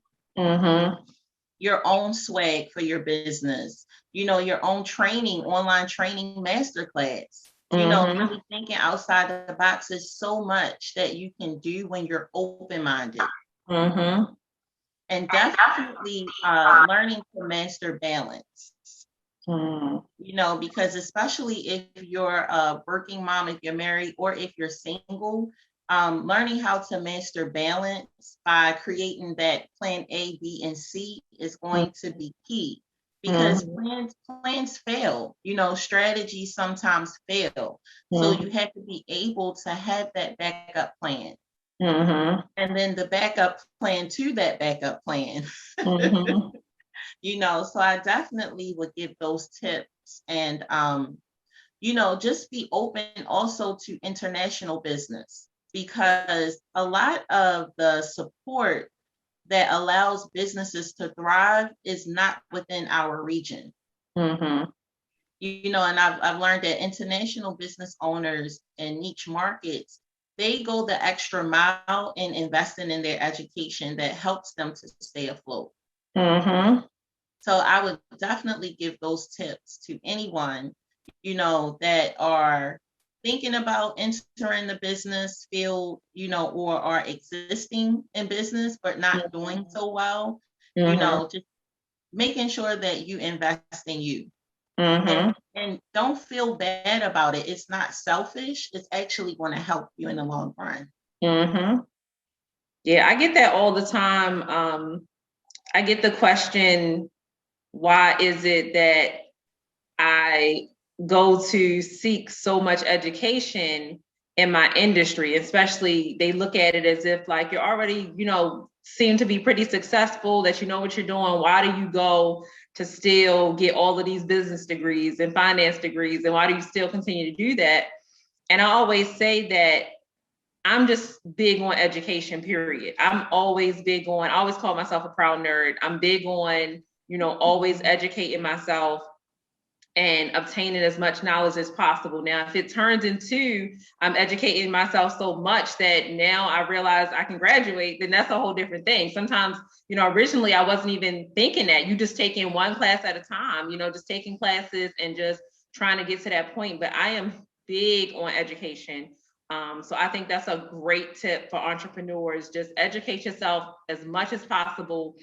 your own swag for your business, your own training, online training masterclass. Really thinking outside the box is so much that you can do when you're open-minded. And definitely learning to master balance. Because especially if you're a working mom, if you're married, or if you're single, learning how to master balance by creating that plan A, B, and C is going to be key. Because plans fail, strategies sometimes fail. So you have to be able to have that backup plan. And then the backup plan to that backup plan. So I definitely would give those tips. And, just be open also to international business, because a lot of the support that allows businesses to thrive is not within our region. And I've learned that international business owners in niche markets they go the extra mile in investing in their education that helps them to stay afloat. Mm-hmm. So I would definitely give those tips to anyone, that are thinking about entering the business field, or are existing in business, but not doing so well, just making sure that you invest in you. And don't feel bad about it. It's not selfish. It's actually going to help you in the long run. Yeah, I get that all the time. I get the question, why is it that I go to seek so much education in my industry? Especially, they look at it as if like you're already, seem to be pretty successful, that you know what you're doing. Why do you go to still get all of these business degrees and finance degrees? And why do you still continue to do that? And I always say that I'm just big on education, period. I'm always big on, I always call myself a proud nerd. I'm big on, always educating myself and obtaining as much knowledge as possible. Now, if it turns into I'm educating myself so much that now I realize I can graduate, then that's a whole different thing. Sometimes, originally I wasn't even thinking that. You just taking one class at a time, just taking classes and just trying to get to that point. But I am big on education. So I think that's a great tip for entrepreneurs. Just educate yourself as much as possible.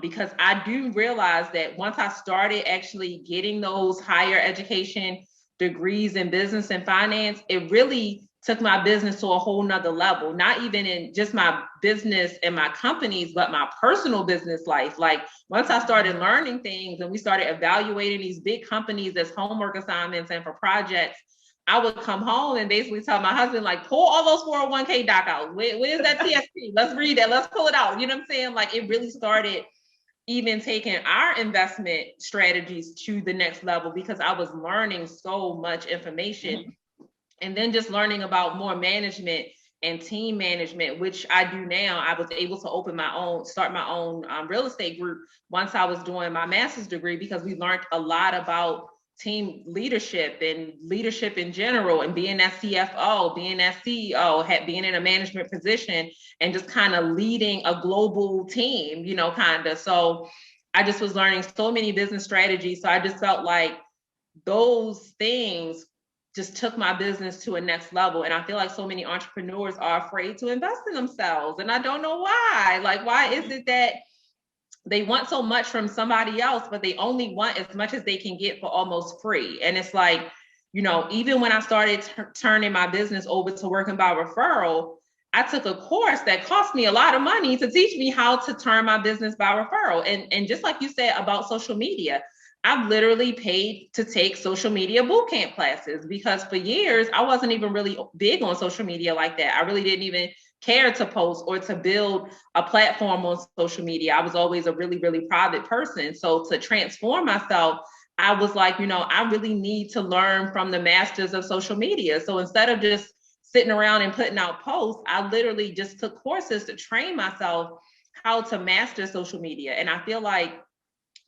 Because I do realize that once I started actually getting those higher education degrees in business and finance, it really took my business to a whole nother level, not even in just my business and my companies, but my personal business life. Like once I started learning things and we started evaluating these big companies as homework assignments and for projects, I would come home and basically tell my husband, like, pull all those 401k doc out. Where's that TSP? Let's read that. Let's pull it out. You know what I'm saying? Like it really started even taking our investment strategies to the next level because I was learning so much information. And then just learning about more management and team management, which I do now. I was able to start my own real estate group once I was doing my master's degree, because we learned a lot about team leadership and leadership in general, and being that CFO, being that CEO, being in a management position and just kind of leading a global team, So I just was learning so many business strategies. So I just felt like those things just took my business to a next level. And I feel like so many entrepreneurs are afraid to invest in themselves. And I don't know why. Like, why is it that they want so much from somebody else, but they only want as much as they can get for almost free? And it's like, even when I started turning my business over to working by referral, I took a course that cost me a lot of money to teach me how to turn my business by referral. And just like you said about social media, I've literally paid to take social media bootcamp classes, because for years, I wasn't even really big on social media like that. I really didn't even care to post or to build a platform on social media. I was always a really, really private person. So to transform myself, I was like, I really need to learn from the masters of social media. So instead of just sitting around and putting out posts, I literally just took courses to train myself how to master social media. And I feel like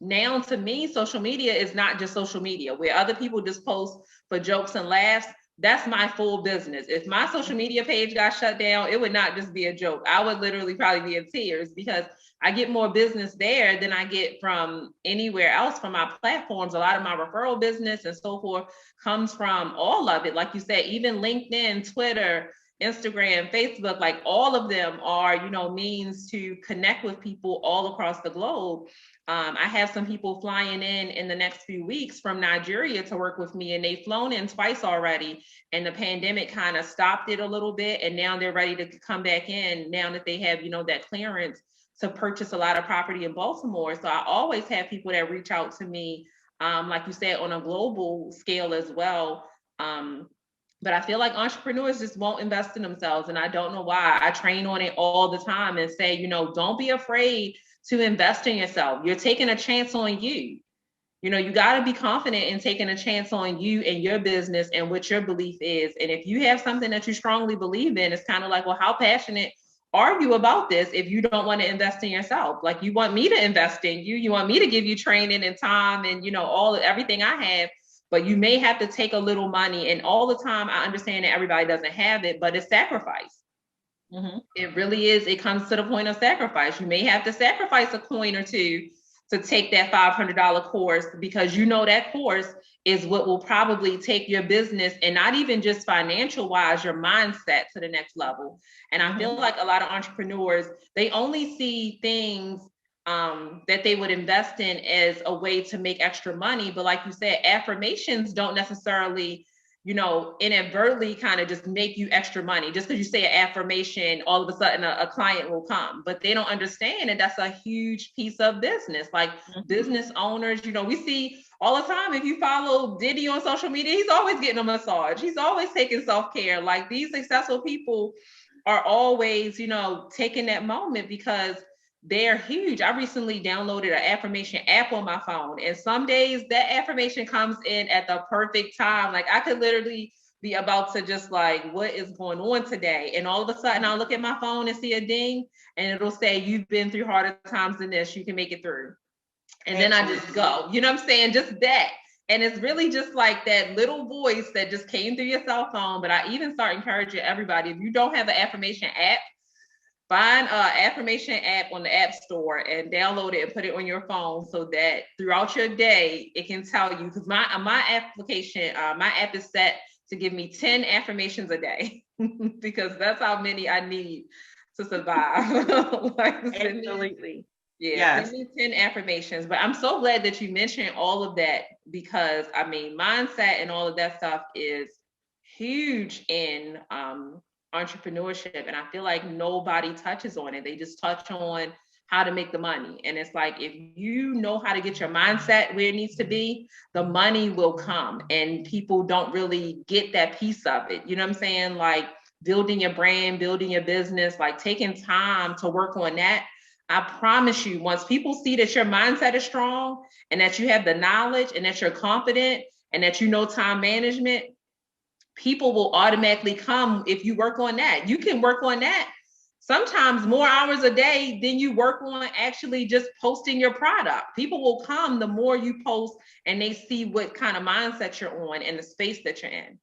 now, to me, social media is not just social media where other people just post for jokes and laughs. That's my full business. If my social media page got shut down, it would not just be a joke. I would literally probably be in tears, because I get more business there than I get from anywhere else from my platforms. A lot of my referral business and so forth comes from all of it. Like you said, even LinkedIn, Twitter, Instagram, Facebook, like all of them are, means to connect with people all across the globe. I have some people flying in the next few weeks from Nigeria to work with me, and they've flown in twice already. And the pandemic kind of stopped it a little bit. And now they're ready to come back in now that they have, that clearance to purchase a lot of property in Baltimore. So I always have people that reach out to me, like you said, on a global scale as well. But I feel like entrepreneurs just won't invest in themselves. And I don't know why. I train on it all the time and say, don't be afraid to invest in yourself. You're taking a chance on you. You got to be confident in taking a chance on you and your business and what your belief is. And if you have something that you strongly believe in, it's kind of like, well, how passionate are you about this if you don't want to invest in yourself? Like, you want me to invest in you. You want me to give you training and time and, everything I have. but you may have to take a little money. And all the time, I understand that everybody doesn't have it, but it's sacrifice. It really is. It comes to the point of sacrifice. You may have to sacrifice a coin or two to take that $500 course, because you know that course is what will probably take your business, and not even just financial wise, your mindset to the next level. And I feel like a lot of entrepreneurs, they only see things that they would invest in as a way to make extra money. But like you said, affirmations don't necessarily, you know, inadvertently kind of just make you extra money. Just because you say an affirmation, all of a sudden a client will come. But they don't understand that that's a huge piece of business. Like business owners, you know, we see all the time, if you follow Diddy on social media, he's always getting a massage. He's always taking self-care. Like these successful people are always, you know, taking that moment because they're huge. I recently downloaded an affirmation app on my phone, and some days that affirmation comes in at the perfect time. Like I could literally be about to just like, what is going on today? And all of a sudden I'll look at my phone and see a ding, and it'll say, you've been through harder times than this, you can make it through. And then I just go, you know what I'm saying? Just that. And it's really just like that little voice that just came through your cell phone. But I even start encouraging everybody, if you don't have an affirmation app, find an affirmation app on the App Store and download it and put it on your phone, so that throughout your day, it can tell you, because my application, my app is set to give me 10 affirmations a day because that's how many I need to survive. Absolutely. Yeah, yes. 10 affirmations. But I'm so glad that you mentioned all of that, because I mean, mindset and all of that stuff is huge in entrepreneurship, and I feel like nobody touches on it. They just touch on how to make the money. And it's like, if you know how to get your mindset where it needs to be, the money will come. And people don't really get that piece of it. You know what I'm saying? Like building your brand, building your business, like taking time to work on that. I promise you, once people see that your mindset is strong and that you have the knowledge and that you're confident and that you know time management, people will automatically come if you work on that. You can work on that sometimes more hours a day than you work on actually just posting your product. People will come the more you post and they see what kind of mindset you're on and the space that you're in.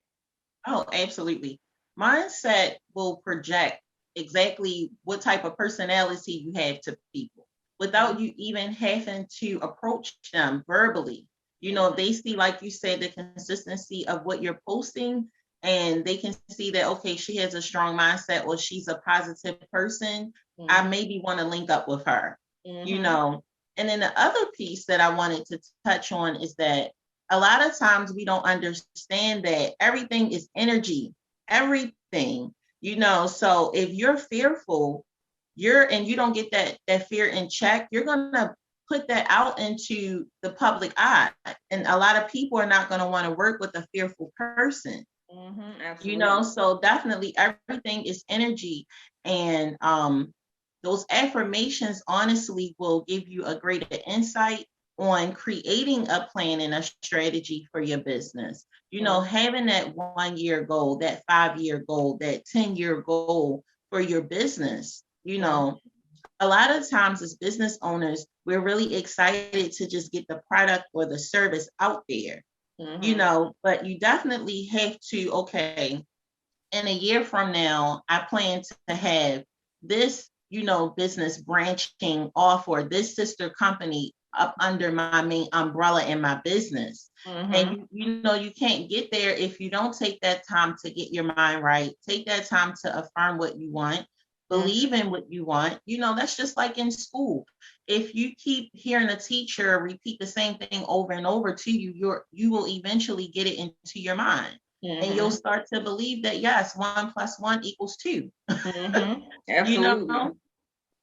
Oh, absolutely. Mindset will project exactly what type of personality you have to people without you even having to approach them verbally. You know, they see, like you said, the consistency of what you're posting, and they can see that, okay, she has a strong mindset or she's a positive person. I maybe want to link up with her, you know. And then the other piece that I wanted to touch on is that a lot of times we don't understand that everything is energy, everything, you know. So if you're fearful, and you don't get that fear in check, you're going to put that out into the public eye. And a lot of people are not going to want to work with a fearful person. You know, so definitely everything is energy. And those affirmations honestly will give you a greater insight on creating a plan and a strategy for your business. You know, having that 1 year goal, that 5-year goal, that 10-year goal for your business. You know, a lot of times as business owners, we're really excited to just get the product or the service out there. You know, but you definitely have to, okay, in a year from now, I plan to have this, you know, business branching off, or this sister company up under my main umbrella in my business. And you know, you can't get there if you don't take that time to get your mind right, take that time to affirm what you want, believe in what you want. You know, that's just like in school. If you keep hearing a teacher repeat the same thing over and over to you, you will eventually get it into your mind. And you'll start to believe that, yes, 1 + 1 = 2. You know,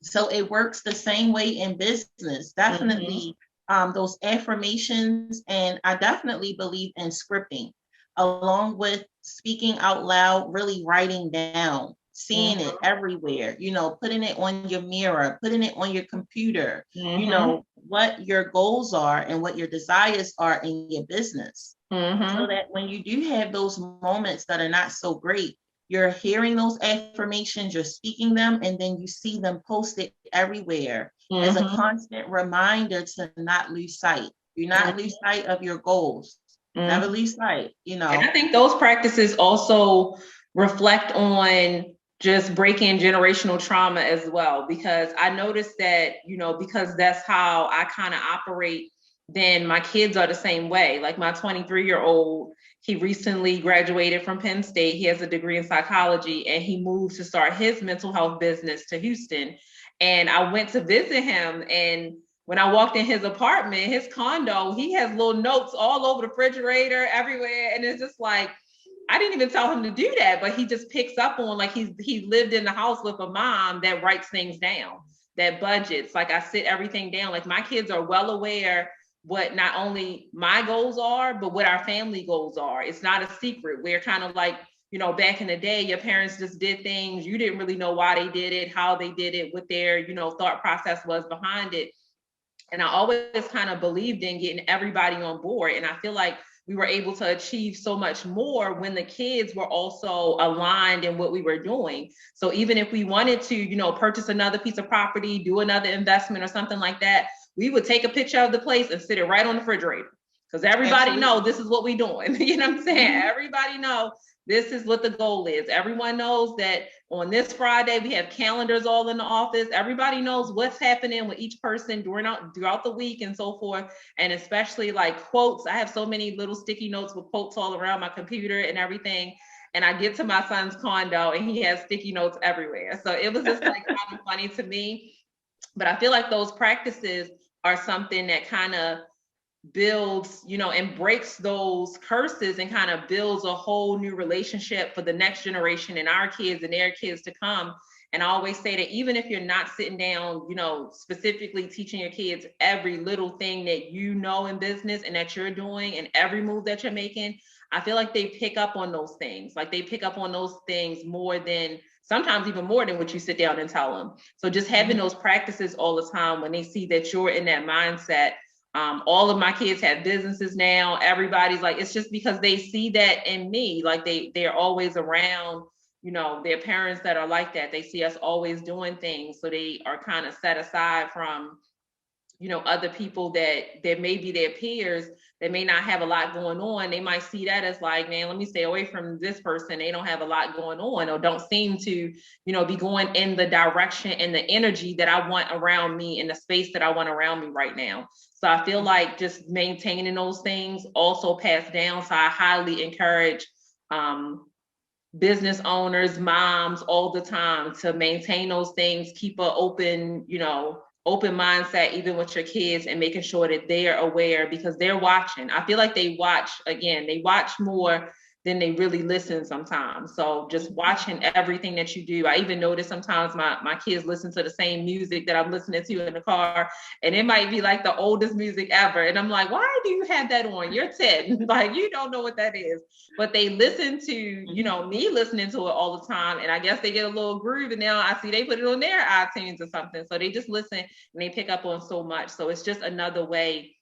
so it works the same way in business. Definitely those affirmations. And I definitely believe in scripting, along with speaking out loud, really writing down, seeing it everywhere, you know, putting it on your mirror, putting it on your computer, you know, what your goals are and what your desires are in your business. So that when you do have those moments that are not so great, you're hearing those affirmations, you're speaking them, and then you see them posted everywhere as a constant reminder to not lose sight. Do not lose sight of your goals. Never lose sight, you know. And I think those practices also reflect on just breaking generational trauma as well, because I noticed that, you know, because that's how I kind of operate, then my kids are the same way. Like my 23-year-old, he recently graduated from Penn State. He has a degree in psychology, and he moved to start his mental health business to Houston. And I went to visit him, and when I walked in his apartment, his condo, he has little notes all over the refrigerator, everywhere. And it's just like, I didn't even tell him to do that, but he just picks up on, like, he lived in the house with a mom that writes things down, that budgets. Like, I sit everything down. Like, my kids are well aware what not only my goals are, but what our family goals are. It's not a secret. We're kind of like, you know, back in the day, your parents just did things. You didn't really know why they did it, how they did it, what their, you know, thought process was behind it. And I always kind of believed in getting everybody on board. And I feel like we were able to achieve so much more when the kids were also aligned in what we were doing. So even if we wanted to, you know, purchase another piece of property, do another investment or something like that, we would take a picture of the place and sit it right on the refrigerator. Because everybody know this is what we're doing. You know what I'm saying? Everybody know this is what the goal is. Everyone knows that on this Friday, we have calendars all in the office. Everybody knows what's happening with each person throughout the week and so forth. And especially like quotes. I have so many little sticky notes with quotes all around my computer and everything. And I get to my son's condo and he has sticky notes everywhere. So it was just like kind of funny to me. But I feel like those practices are something that kind of builds, you know, and breaks those curses and kind of builds a whole new relationship for the next generation and our kids and their kids to come. And I always say that even if you're not sitting down, you know, specifically teaching your kids every little thing that you know in business and that you're doing and every move that you're making, I feel like they pick up on those things. Like they pick up on those things more than, sometimes even more than what you sit down and tell them. So just having those practices all the time when they see that you're in that mindset. All of my kids have businesses now. Everybody's like, it's just because they see that in me. Like they're always around, you know, their parents that are like that. They see us always doing things. So they are kind of set aside from, you know, other people that may be their peers that may not have a lot going on. They might see that as like, man, let me stay away from this person. They don't have a lot going on or don't seem to, you know, be going in the direction and the energy that I want around me in the space that I want around me right now. So I feel like just maintaining those things also pass down. So I highly encourage business owners, moms all the time to maintain those things, keep an open, you know, open mindset, even with your kids, and making sure that they are aware because they're watching. I feel like they watch more than they really listen sometimes. So just watching everything that you do. I even notice sometimes my kids listen to the same music that I'm listening to in the car, and it might be like the oldest music ever. And I'm like, why do you have that on? You're 10. Like, you don't know what that is. But they listen to, you know, me listening to it all the time. And I guess they get a little groove, and now I see they put it on their iTunes or something. So they just listen and they pick up on so much. So it's just another way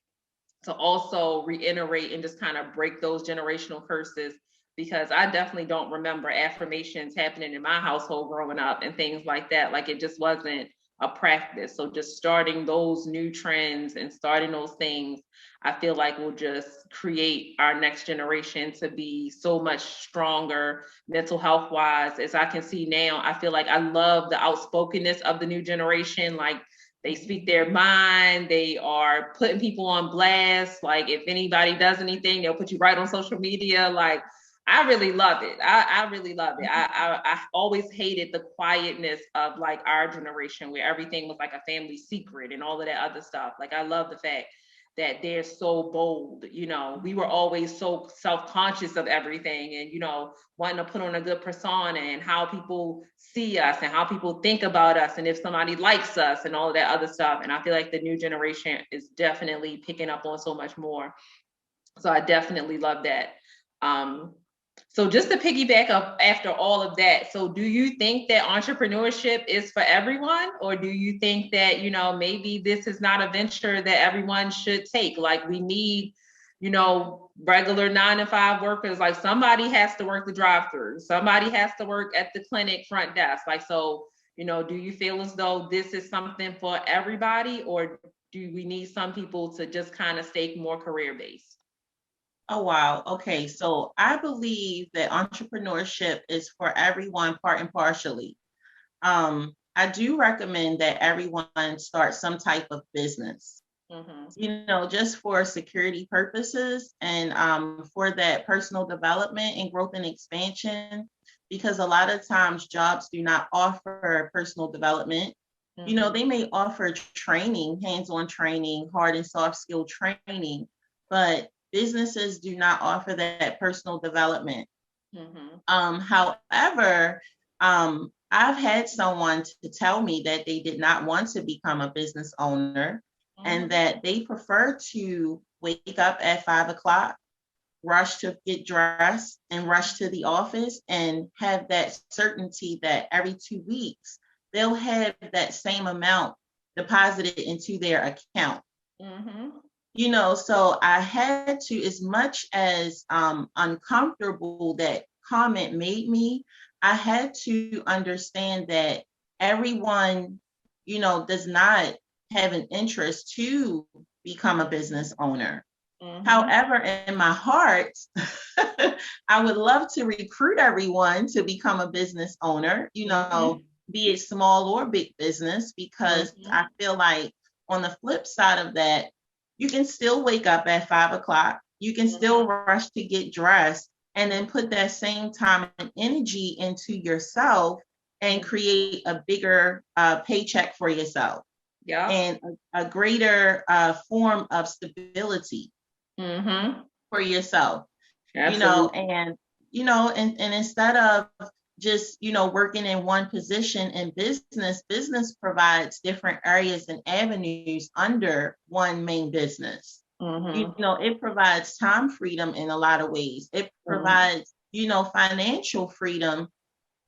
to also reiterate and just kind of break those generational curses, because I definitely don't remember affirmations happening in my household growing up and things like that. Like it just wasn't a practice. So just starting those new trends and starting those things, I feel like will just create our next generation to be so much stronger mental health wise. As I can see now, I feel like I love the outspokenness of the new generation. Like they speak their mind. They are putting people on blast. Like if anybody does anything, they'll put you right on social media. Like I really love it. I really love it. I always hated the quietness of like our generation where everything was like a family secret and all of that other stuff. Like I love the fact that they're so bold. You know, we were always so self-conscious of everything and, you know, wanting to put on a good persona and how people see us and how people think about us and if somebody likes us and all of that other stuff. And I feel like the new generation is definitely picking up on so much more. So I definitely love that. So just to piggyback up after all of that, so do you think that entrepreneurship is for everyone? Or do you think that, you know, maybe this is not a venture that everyone should take? Like we need, you know, regular 9-to-5 workers, like somebody has to work the drive-through, somebody has to work at the clinic front desk. Like, so, you know, do you feel as though this is something for everybody, or do we need some people to just kind of stay more career-based? Oh, wow. Okay. So I believe that entrepreneurship is for everyone, part and partially. I do recommend that everyone start some type of business, just for security purposes and for that personal development and growth and expansion, because a lot of times jobs do not offer personal development. They may offer training, hands-on training, hard and soft skill training, but businesses do not offer that personal development. However, I've had someone to tell me that they did not want to become a business owner and that they prefer to wake up at 5 o'clock, rush to get dressed and rush to the office and have that certainty that every 2 weeks they'll have that same amount deposited into their account. So I had to, as much as uncomfortable that comment made me, I had to understand that everyone, does not have an interest to become a business owner. However, in my heart, I would love to recruit everyone to become a business owner, be it small or big business, because I feel like on the flip side of that, you can still wake up at 5 o'clock. You can still rush to get dressed and then put that same time and energy into yourself and create a bigger paycheck for yourself. And a greater form of stability for yourself. Absolutely. And instead of just working in one position in business provides different areas and avenues under one main business. It provides time freedom in a lot of ways. It provides financial freedom.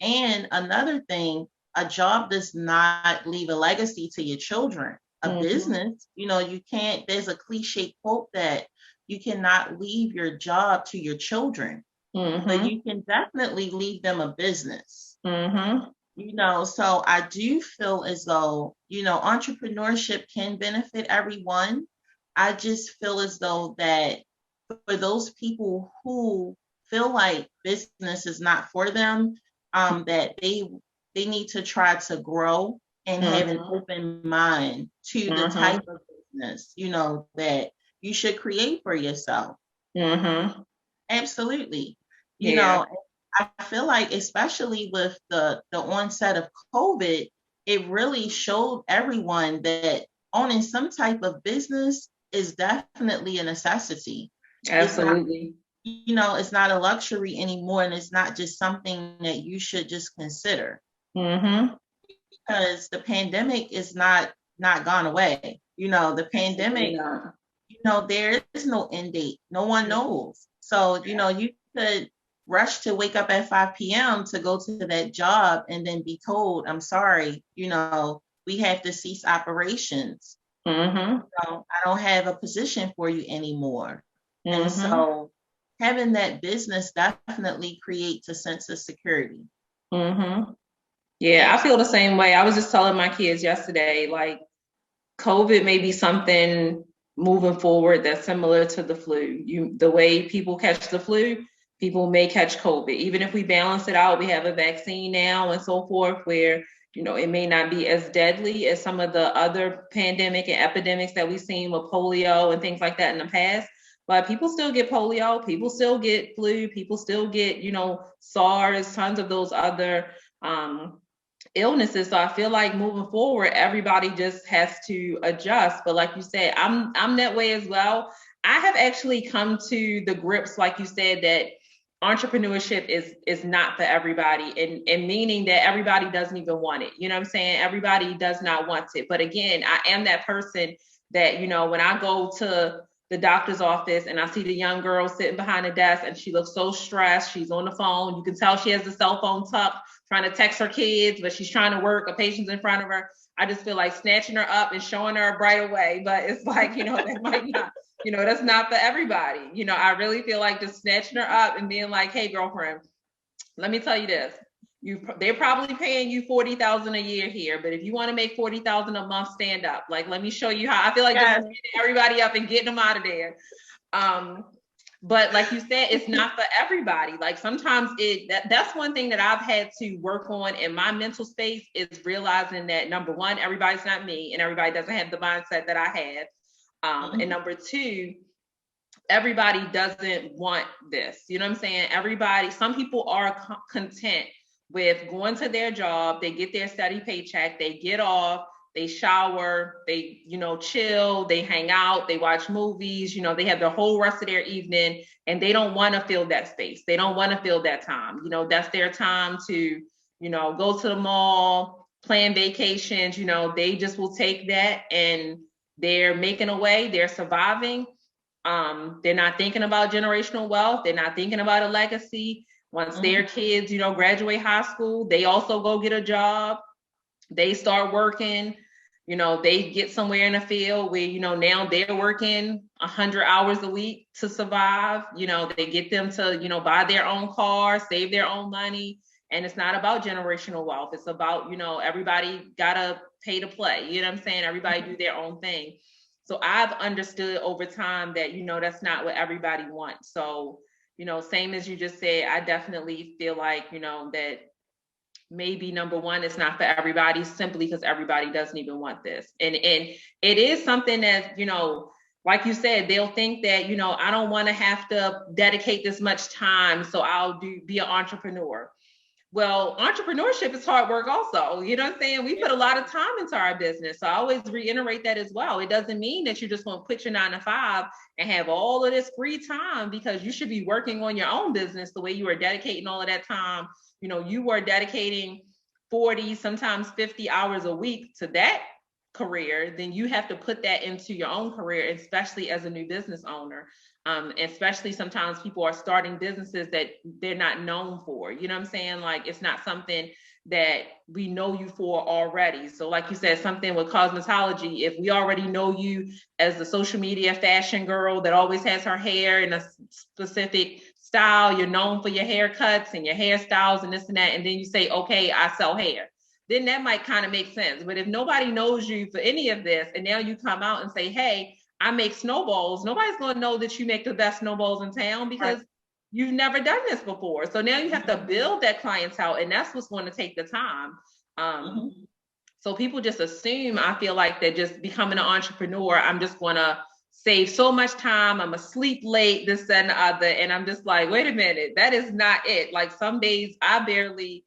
And another thing, a job does not leave a legacy to your children. A business, you can't, there's a cliche quote that you cannot leave your job to your children, but you can definitely leave them a business. So I do feel as though, entrepreneurship can benefit everyone. I just feel as though that for those people who feel like business is not for them, that they need to try to grow and have an open mind to the type of business, that you should create for yourself. Absolutely. I feel like, especially with the onset of COVID, it really showed everyone that owning some type of business is definitely a necessity. Absolutely. It's not a luxury anymore, and it's not just something that you should just consider. Because the pandemic is not gone away. The pandemic, there is no end date. No one knows. So, you could rush to wake up at 5 p.m. to go to that job and then be told, I'm sorry, we have to cease operations. I don't have a position for you anymore. And so having that business definitely creates a sense of security. Yeah, I feel the same way. I was just telling my kids yesterday, like, COVID may be something moving forward that's similar to the flu. The way people catch the flu, people may catch COVID. Even if we balance it out, we have a vaccine now and so forth, where it may not be as deadly as some of the other pandemic and epidemics that we've seen with polio and things like that in the past. But people still get polio, people still get flu, people still get, SARS, tons of those other illnesses. So I feel like moving forward, everybody just has to adjust. But like you said, I'm that way as well. I have actually come to the grips, like you said, that entrepreneurship is not for everybody, and meaning that everybody doesn't even want it. You know what I'm saying? Everybody does not want it. But again, I am that person that, when I go to the doctor's office and I see the young girl sitting behind the desk and she looks so stressed, she's on the phone. You can tell she has the cell phone tucked, trying to text her kids, but she's trying to work, a patient's in front of her. I just feel like snatching her up and showing her right away. But it's like, that might not, that's not for everybody. I really feel like just snatching her up and being like, hey, girlfriend, let me tell you this. They're probably paying you $40,000 a year here, but if you want to make $40,000 a month, stand up. Like, let me show you how. I feel like just getting everybody up and getting them out of there. But like you said, it's not for everybody. Like sometimes that's one thing that I've had to work on in my mental space is realizing that number one, everybody's not me and everybody doesn't have the mindset that I have. And number two, everybody doesn't want this. You know what I'm saying? Some people are content with going to their job, they get their steady paycheck, they get off, they shower, they, chill, they hang out, they watch movies, they have the whole rest of their evening and they don't want to fill that space. They don't want to fill that time. That's their time to, go to the mall, plan vacations, they just will take that and they're making a way, they're surviving. They're not thinking about generational wealth. They're not thinking about a legacy. Once their kids, graduate high school, they also go get a job. They start working, they get somewhere in the field where, now they're working 100 hours a week to survive. They get them to, buy their own car, save their own money. And it's not about generational wealth. It's about, everybody gotta pay to play. You know what I'm saying? Everybody do their own thing. So I've understood over time that, that's not what everybody wants. So, same as you just said, I definitely feel like, that maybe number one, it's not for everybody simply because everybody doesn't even want this. And it is something that, like you said, they'll think that, I don't want to have to dedicate this much time. So I'll be an entrepreneur. Well, entrepreneurship is hard work also. You know what I'm saying? We put a lot of time into our business. So I always reiterate that as well. It doesn't mean that you just want to quit your 9 to 5 and have all of this free time, because you should be working on your own business the way you are dedicating all of that time. You are dedicating 40, sometimes 50 hours a week to that career, then you have to put that into your own career, especially as a new business owner. Especially sometimes people are starting businesses that they're not known for. You know what I'm saying? Like it's not something that we know you for already. So like you said, something with cosmetology, if we already know you as the social media fashion girl that always has her hair in a specific style, you're known for your haircuts and your hairstyles and this and that, and then you say, okay, I sell hair, then that might kind of make sense. But if nobody knows you for any of this, and now you come out and say, hey, I make snowballs, nobody's going to know that you make the best snowballs in town because you've never done this before. So now you have to build that clientele, and that's what's going to take the time. So people just assume, I feel like, that just becoming an entrepreneur, I'm just going to save so much time, I'm going to sleep late, this and the other. And I'm just like, wait a minute, that is not it. Like some days I barely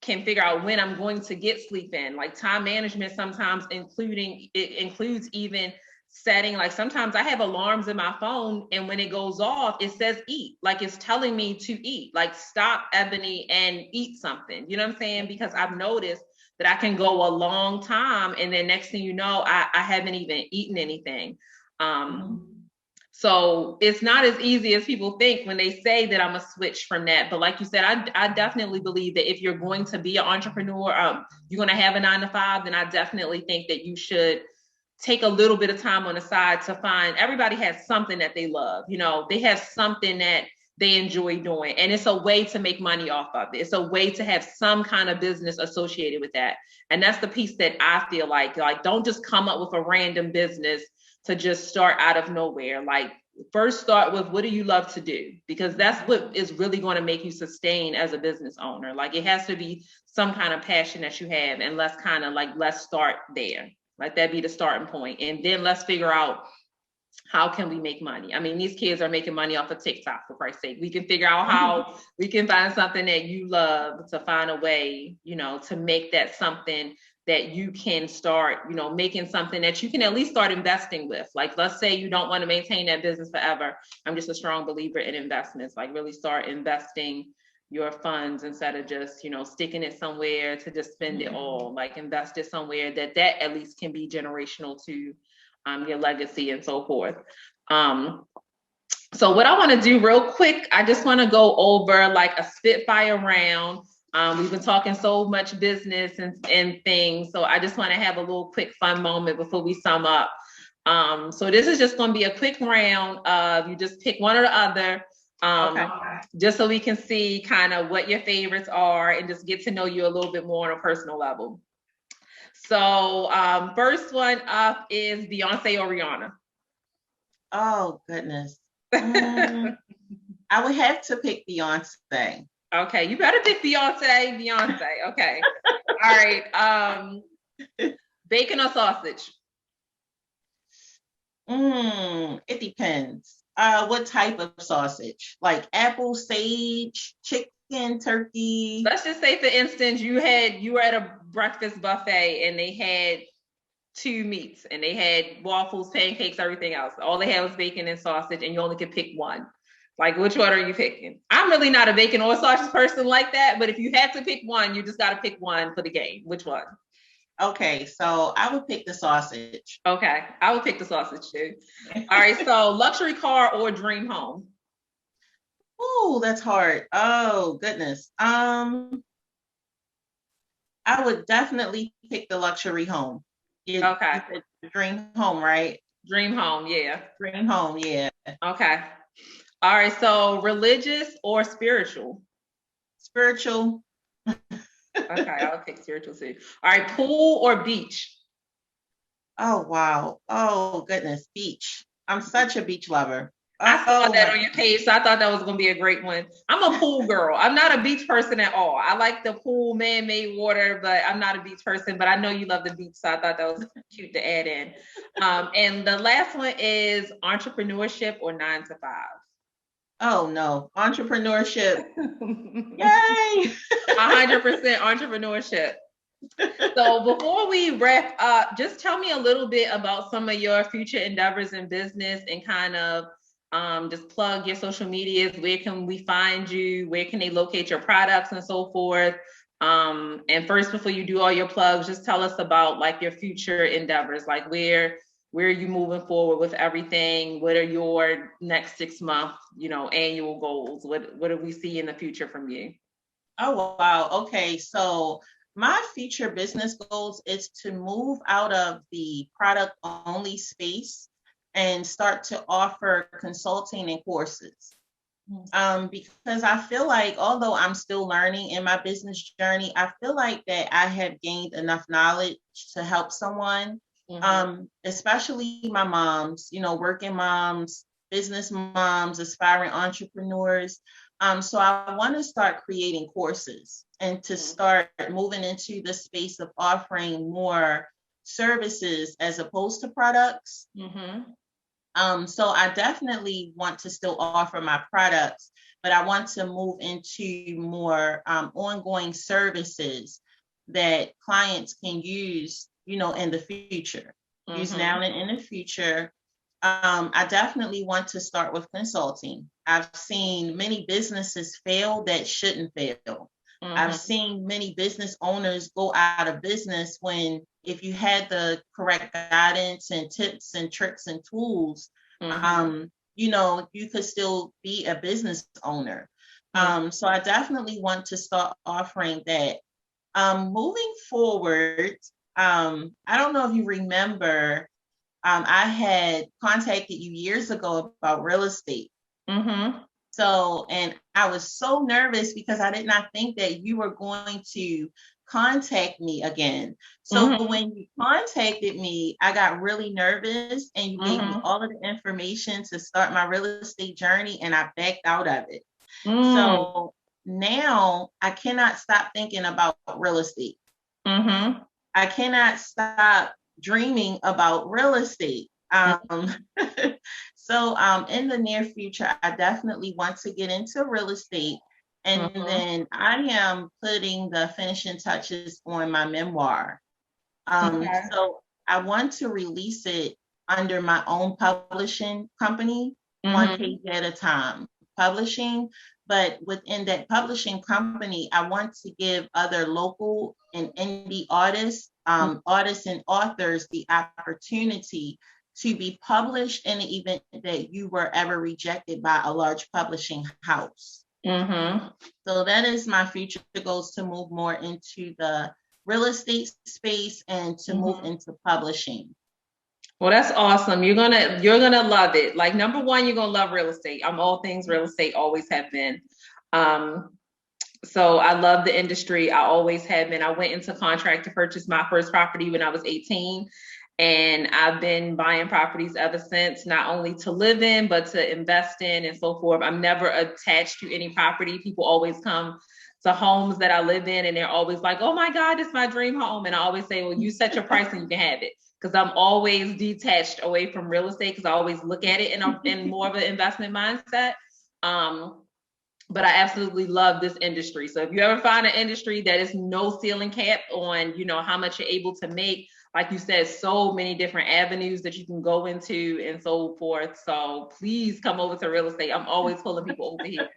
can figure out when I'm going to get sleep in. Like time management sometimes includes even setting, like sometimes I have alarms in my phone and when it goes off, it says eat, like it's telling me to eat, like stop, Ebony, and eat something. You know what I'm saying? Because I've noticed that I can go a long time and then next thing you know, I haven't even eaten anything. So it's not as easy as people think when they say that I'm a switch from that. But like you said, I definitely believe that if you're going to be an entrepreneur, you're going to have a 9 to 5, then I definitely think that you should take a little bit of time on the side to find, everybody has something that they love. They have something that they enjoy doing. And it's a way to make money off of it. It's a way to have some kind of business associated with that. And that's the piece that I feel like don't just come up with a random business to just start out of nowhere. Like first start with, what do you love to do? Because that's what is really going to make you sustain as a business owner. Like it has to be some kind of passion that you have, and let's start there. Let that be the starting point. And then let's figure out, how can we make money? I mean, these kids are making money off of TikTok, for Christ's sake. We can figure out how we can find something that you love, to find a way, to make that something that you can start, making something that you can at least start investing with. Like, let's say you don't want to maintain that business forever. I'm just a strong believer in investments, like really start investing your funds instead of just, sticking it somewhere to just spend it all. Like invest it somewhere that at least can be generational to your legacy and so forth. So what I want to do real quick, I just want to go over like a spitfire round. We've been talking so much business and things, so I just want to have a little quick fun moment before we sum up. So this is just going to be a quick round of, you just pick one or the other. Just so we can see kind of what your favorites are and just get to know you a little bit more on a personal level. So first one up is Beyonce or Rihanna? Oh, goodness. I would have to pick Beyonce. Okay, you better pick Beyonce. Okay. All right. Bacon or sausage? It depends. What type of sausage? Like apple, sage, chicken, turkey? Let's just say, for instance, you were at a breakfast buffet and they had two meats and they had waffles, pancakes, everything else. All they had was bacon and sausage, and you only could pick one. Like, which one are you picking? I'm really not a bacon or sausage person like that, but if you had to pick one, you just got to pick one for the game. Which one? Okay, so I would pick the sausage. Okay, I would pick the sausage too. All right, so luxury car or dream home? Oh, that's hard. Oh, goodness. I would definitely pick the luxury home. Okay. You said dream home, right? Dream home, yeah. Dream home, yeah. Okay. All right, so religious or spiritual? Spiritual. Okay, I'll pick spiritual too. All right, pool or beach? Oh, wow. Oh, goodness. Beach. I'm such a beach lover. I saw that on your page, so I thought that was going to be a great one. I'm a pool girl. I'm not a beach person at all. I like the pool, man-made water, but I'm not a beach person. But I know you love the beach, so I thought that was cute to add in. And the last one is entrepreneurship or 9 to 5. Oh, no. Entrepreneurship. Yay! 100% entrepreneurship. So before we wrap up, just tell me a little bit about some of your future endeavors in business and kind of just plug your social medias. Where can we find you? Where can they locate your products and so forth? And first, before you do all your plugs, just tell us about like your future endeavors, like where are you moving forward with everything? What are your next 6-month, annual goals? What do we see in the future from you? Oh, wow. Okay. So my future business goals is to move out of the product only space and start to offer consulting and courses. Because I feel like, although I'm still learning in my business journey, I feel like that I have gained enough knowledge to help someone, especially my moms, working moms, business moms, aspiring entrepreneurs. So I want to start creating courses and to start moving into the space of offering more services as opposed to products. So I definitely want to still offer my products, but I want to move into more ongoing services that clients can use, in the future, use now and in the future. I definitely want to start with consulting. I've seen many businesses fail that shouldn't fail. I've seen many business owners go out of business when, if you had the correct guidance and tips and tricks and tools, you could still be a business owner. So I definitely want to start offering that. Moving forward, I don't know if you remember, I had contacted you years ago about real estate. So, and I was so nervous because I did not think that you were going to contact me again. So when you contacted me, I got really nervous and you gave me all of the information to start my real estate journey, and I backed out of it. So now I cannot stop thinking about real estate. I cannot stop dreaming about real estate. So in the near future, I definitely want to get into real estate. And then I am putting the finishing touches on my memoir. So I want to release it under my own publishing company, one page at a time, publishing. But within that publishing company, I want to give other local and indie artists, artists and authors the opportunity to be published in the event that you were ever rejected by a large publishing house. So that is my future goals, to move more into the real estate space and to move into publishing. Well, that's awesome. You're gonna love it. Like, number one, you're gonna love real estate. I'm all things real estate, always have been. So I love the industry. I always have been. I went into contract to purchase my first property when I was 18. And I've been buying properties ever since, not only to live in, but to invest in and so forth. I'm never attached to any property. People always come to homes that I live in and they're always like, oh my God, it's my dream home. And I always say, well, you set your price and you can have it. Because I'm always detached away from real estate because I always look at it in more of an investment mindset. But I absolutely love this industry. So if you ever find an industry that is no ceiling cap on, you know, how much you're able to make, like you said, so many different avenues that you can go into and so forth. So please come over to real estate. I'm always pulling people over here.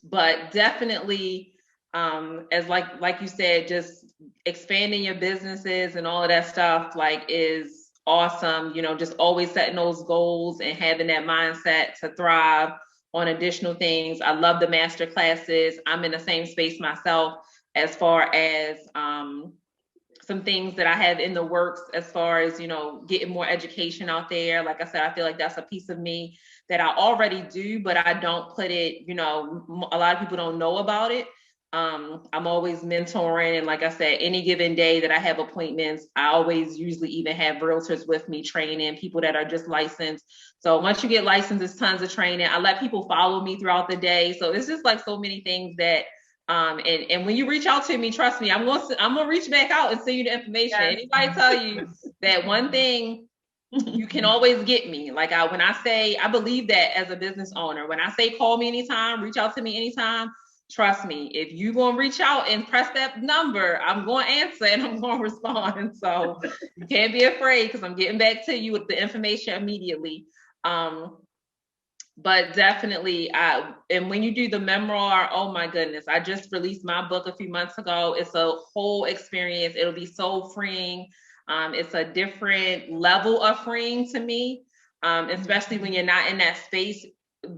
But definitely, as like you said, just expanding your businesses and all of that stuff, like, is awesome. You know, just always setting those goals and having that mindset to thrive on additional things. I love the master classes. I'm in the same space myself as far as some things that I have in the works as far as, you know, getting more education out there. Like I said, I feel like that's a piece of me that I already do, but I don't put it, you know, a lot of people don't know about it. I'm always mentoring. And like I said, any given day that I have appointments, I always usually even have realtors with me training people that are just licensed. So once you get licensed, there's tons of training. I let people follow me throughout the day. So it's just like so many things that, and when you reach out to me, trust me, I'm gonna reach back out and send you the information. Yes. Anybody tell you that one thing, you can always get me. Like when I say, I believe that as a business owner, when I say call me anytime, reach out to me anytime, trust me, if you gonna reach out and press that number, I'm gonna answer and I'm gonna respond. So you can't be afraid because I'm getting back to you with the information immediately. But definitely, and when you do the memoir, oh my goodness, I just released my book a few months ago. It's a whole experience. It'll be so freeing. It's a different level of freeing to me, especially when you're not in that space,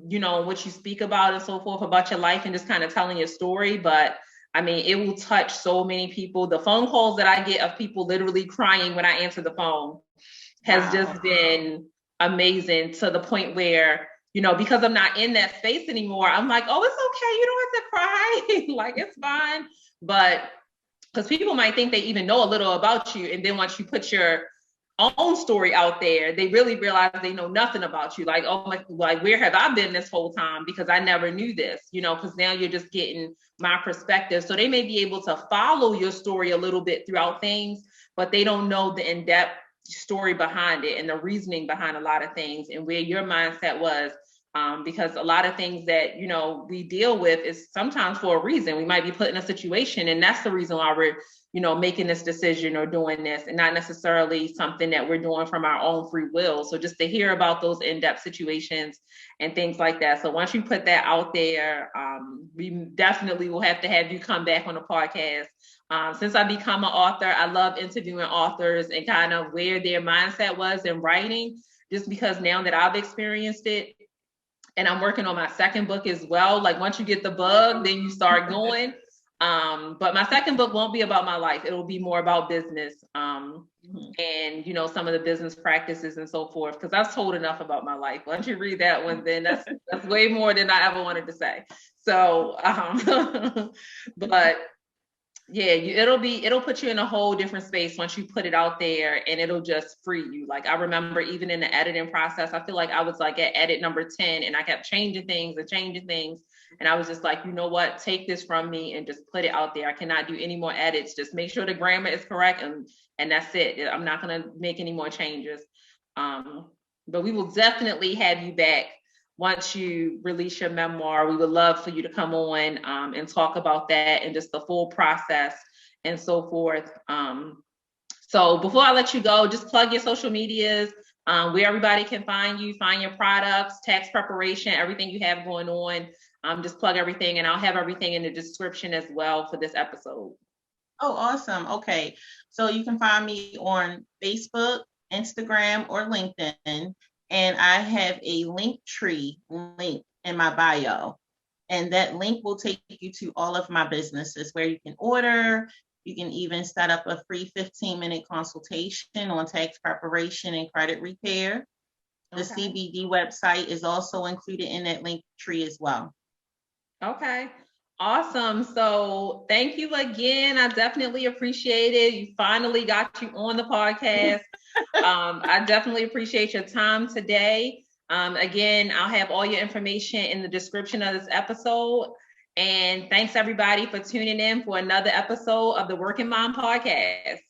you know, what you speak about and so forth about your life and just kind of telling your story. But I mean, it will touch so many people. The phone calls that I get of people literally crying when I answer the phone has just been amazing, to the point where, you know, because I'm not in that space anymore, I'm like, oh, it's okay. You don't have to cry. Like, it's fine. But because people might think they even know a little about you. And then once you put your own story out there, they really realize they know nothing about you. Like, oh my, like, where have I been this whole time? Because I never knew this, you know, because now you're just getting my perspective. So they may be able to follow your story a little bit throughout things, but they don't know the in-depth story behind it and the reasoning behind a lot of things and where your mindset was. Because a lot of things that, you know, we deal with is sometimes for a reason. We might be put in a situation and that's the reason why we're, you know, making this decision or doing this, and not necessarily something that we're doing from our own free will. So just to hear about those in-depth situations and things like that. So once you put that out there, we definitely will have to have you come back on the podcast. Since I become an author, I love interviewing authors and kind of where their mindset was in writing, just because now that I've experienced it, and I'm working on my second book as well. Like once you get the bug, then you start going. But my second book won't be about my life. It'll be more about business and, you know, some of the business practices and so forth, because I've told enough about my life. Once you read that one, then that's way more than I ever wanted to say. So, but yeah, it'll put you in a whole different space once you put it out there, and it'll just free you. Like I remember even in the editing process, I feel like I was like at edit number 10 and I kept changing things. And I was just like, you know what, take this from me and just put it out there. I cannot do any more edits. Just make sure the grammar is correct and that's it. I'm not gonna make any more changes. But we will definitely have you back once you release your memoir. We would love for you to come on and talk about that and just the full process and so forth. So before I let you go, just plug your social medias, where everybody can find you, find your products, tax preparation, everything you have going on. Just plug everything, and I'll have everything in the description as well for this episode. Oh, awesome. Okay. So you can find me on Facebook, Instagram, or LinkedIn. And I have a Linktree link in my bio. And that link will take you to all of my businesses where you can order. You can even set up a free 15-minute consultation on tax preparation and credit repair. The CBD website is also included in that Linktree as well. Okay. Awesome. So thank you again. I definitely appreciate it. You finally got you on the podcast. I definitely appreciate your time today. Again, I'll have all your information in the description of this episode. And thanks everybody for tuning in for another episode of the Working Mom Podcast.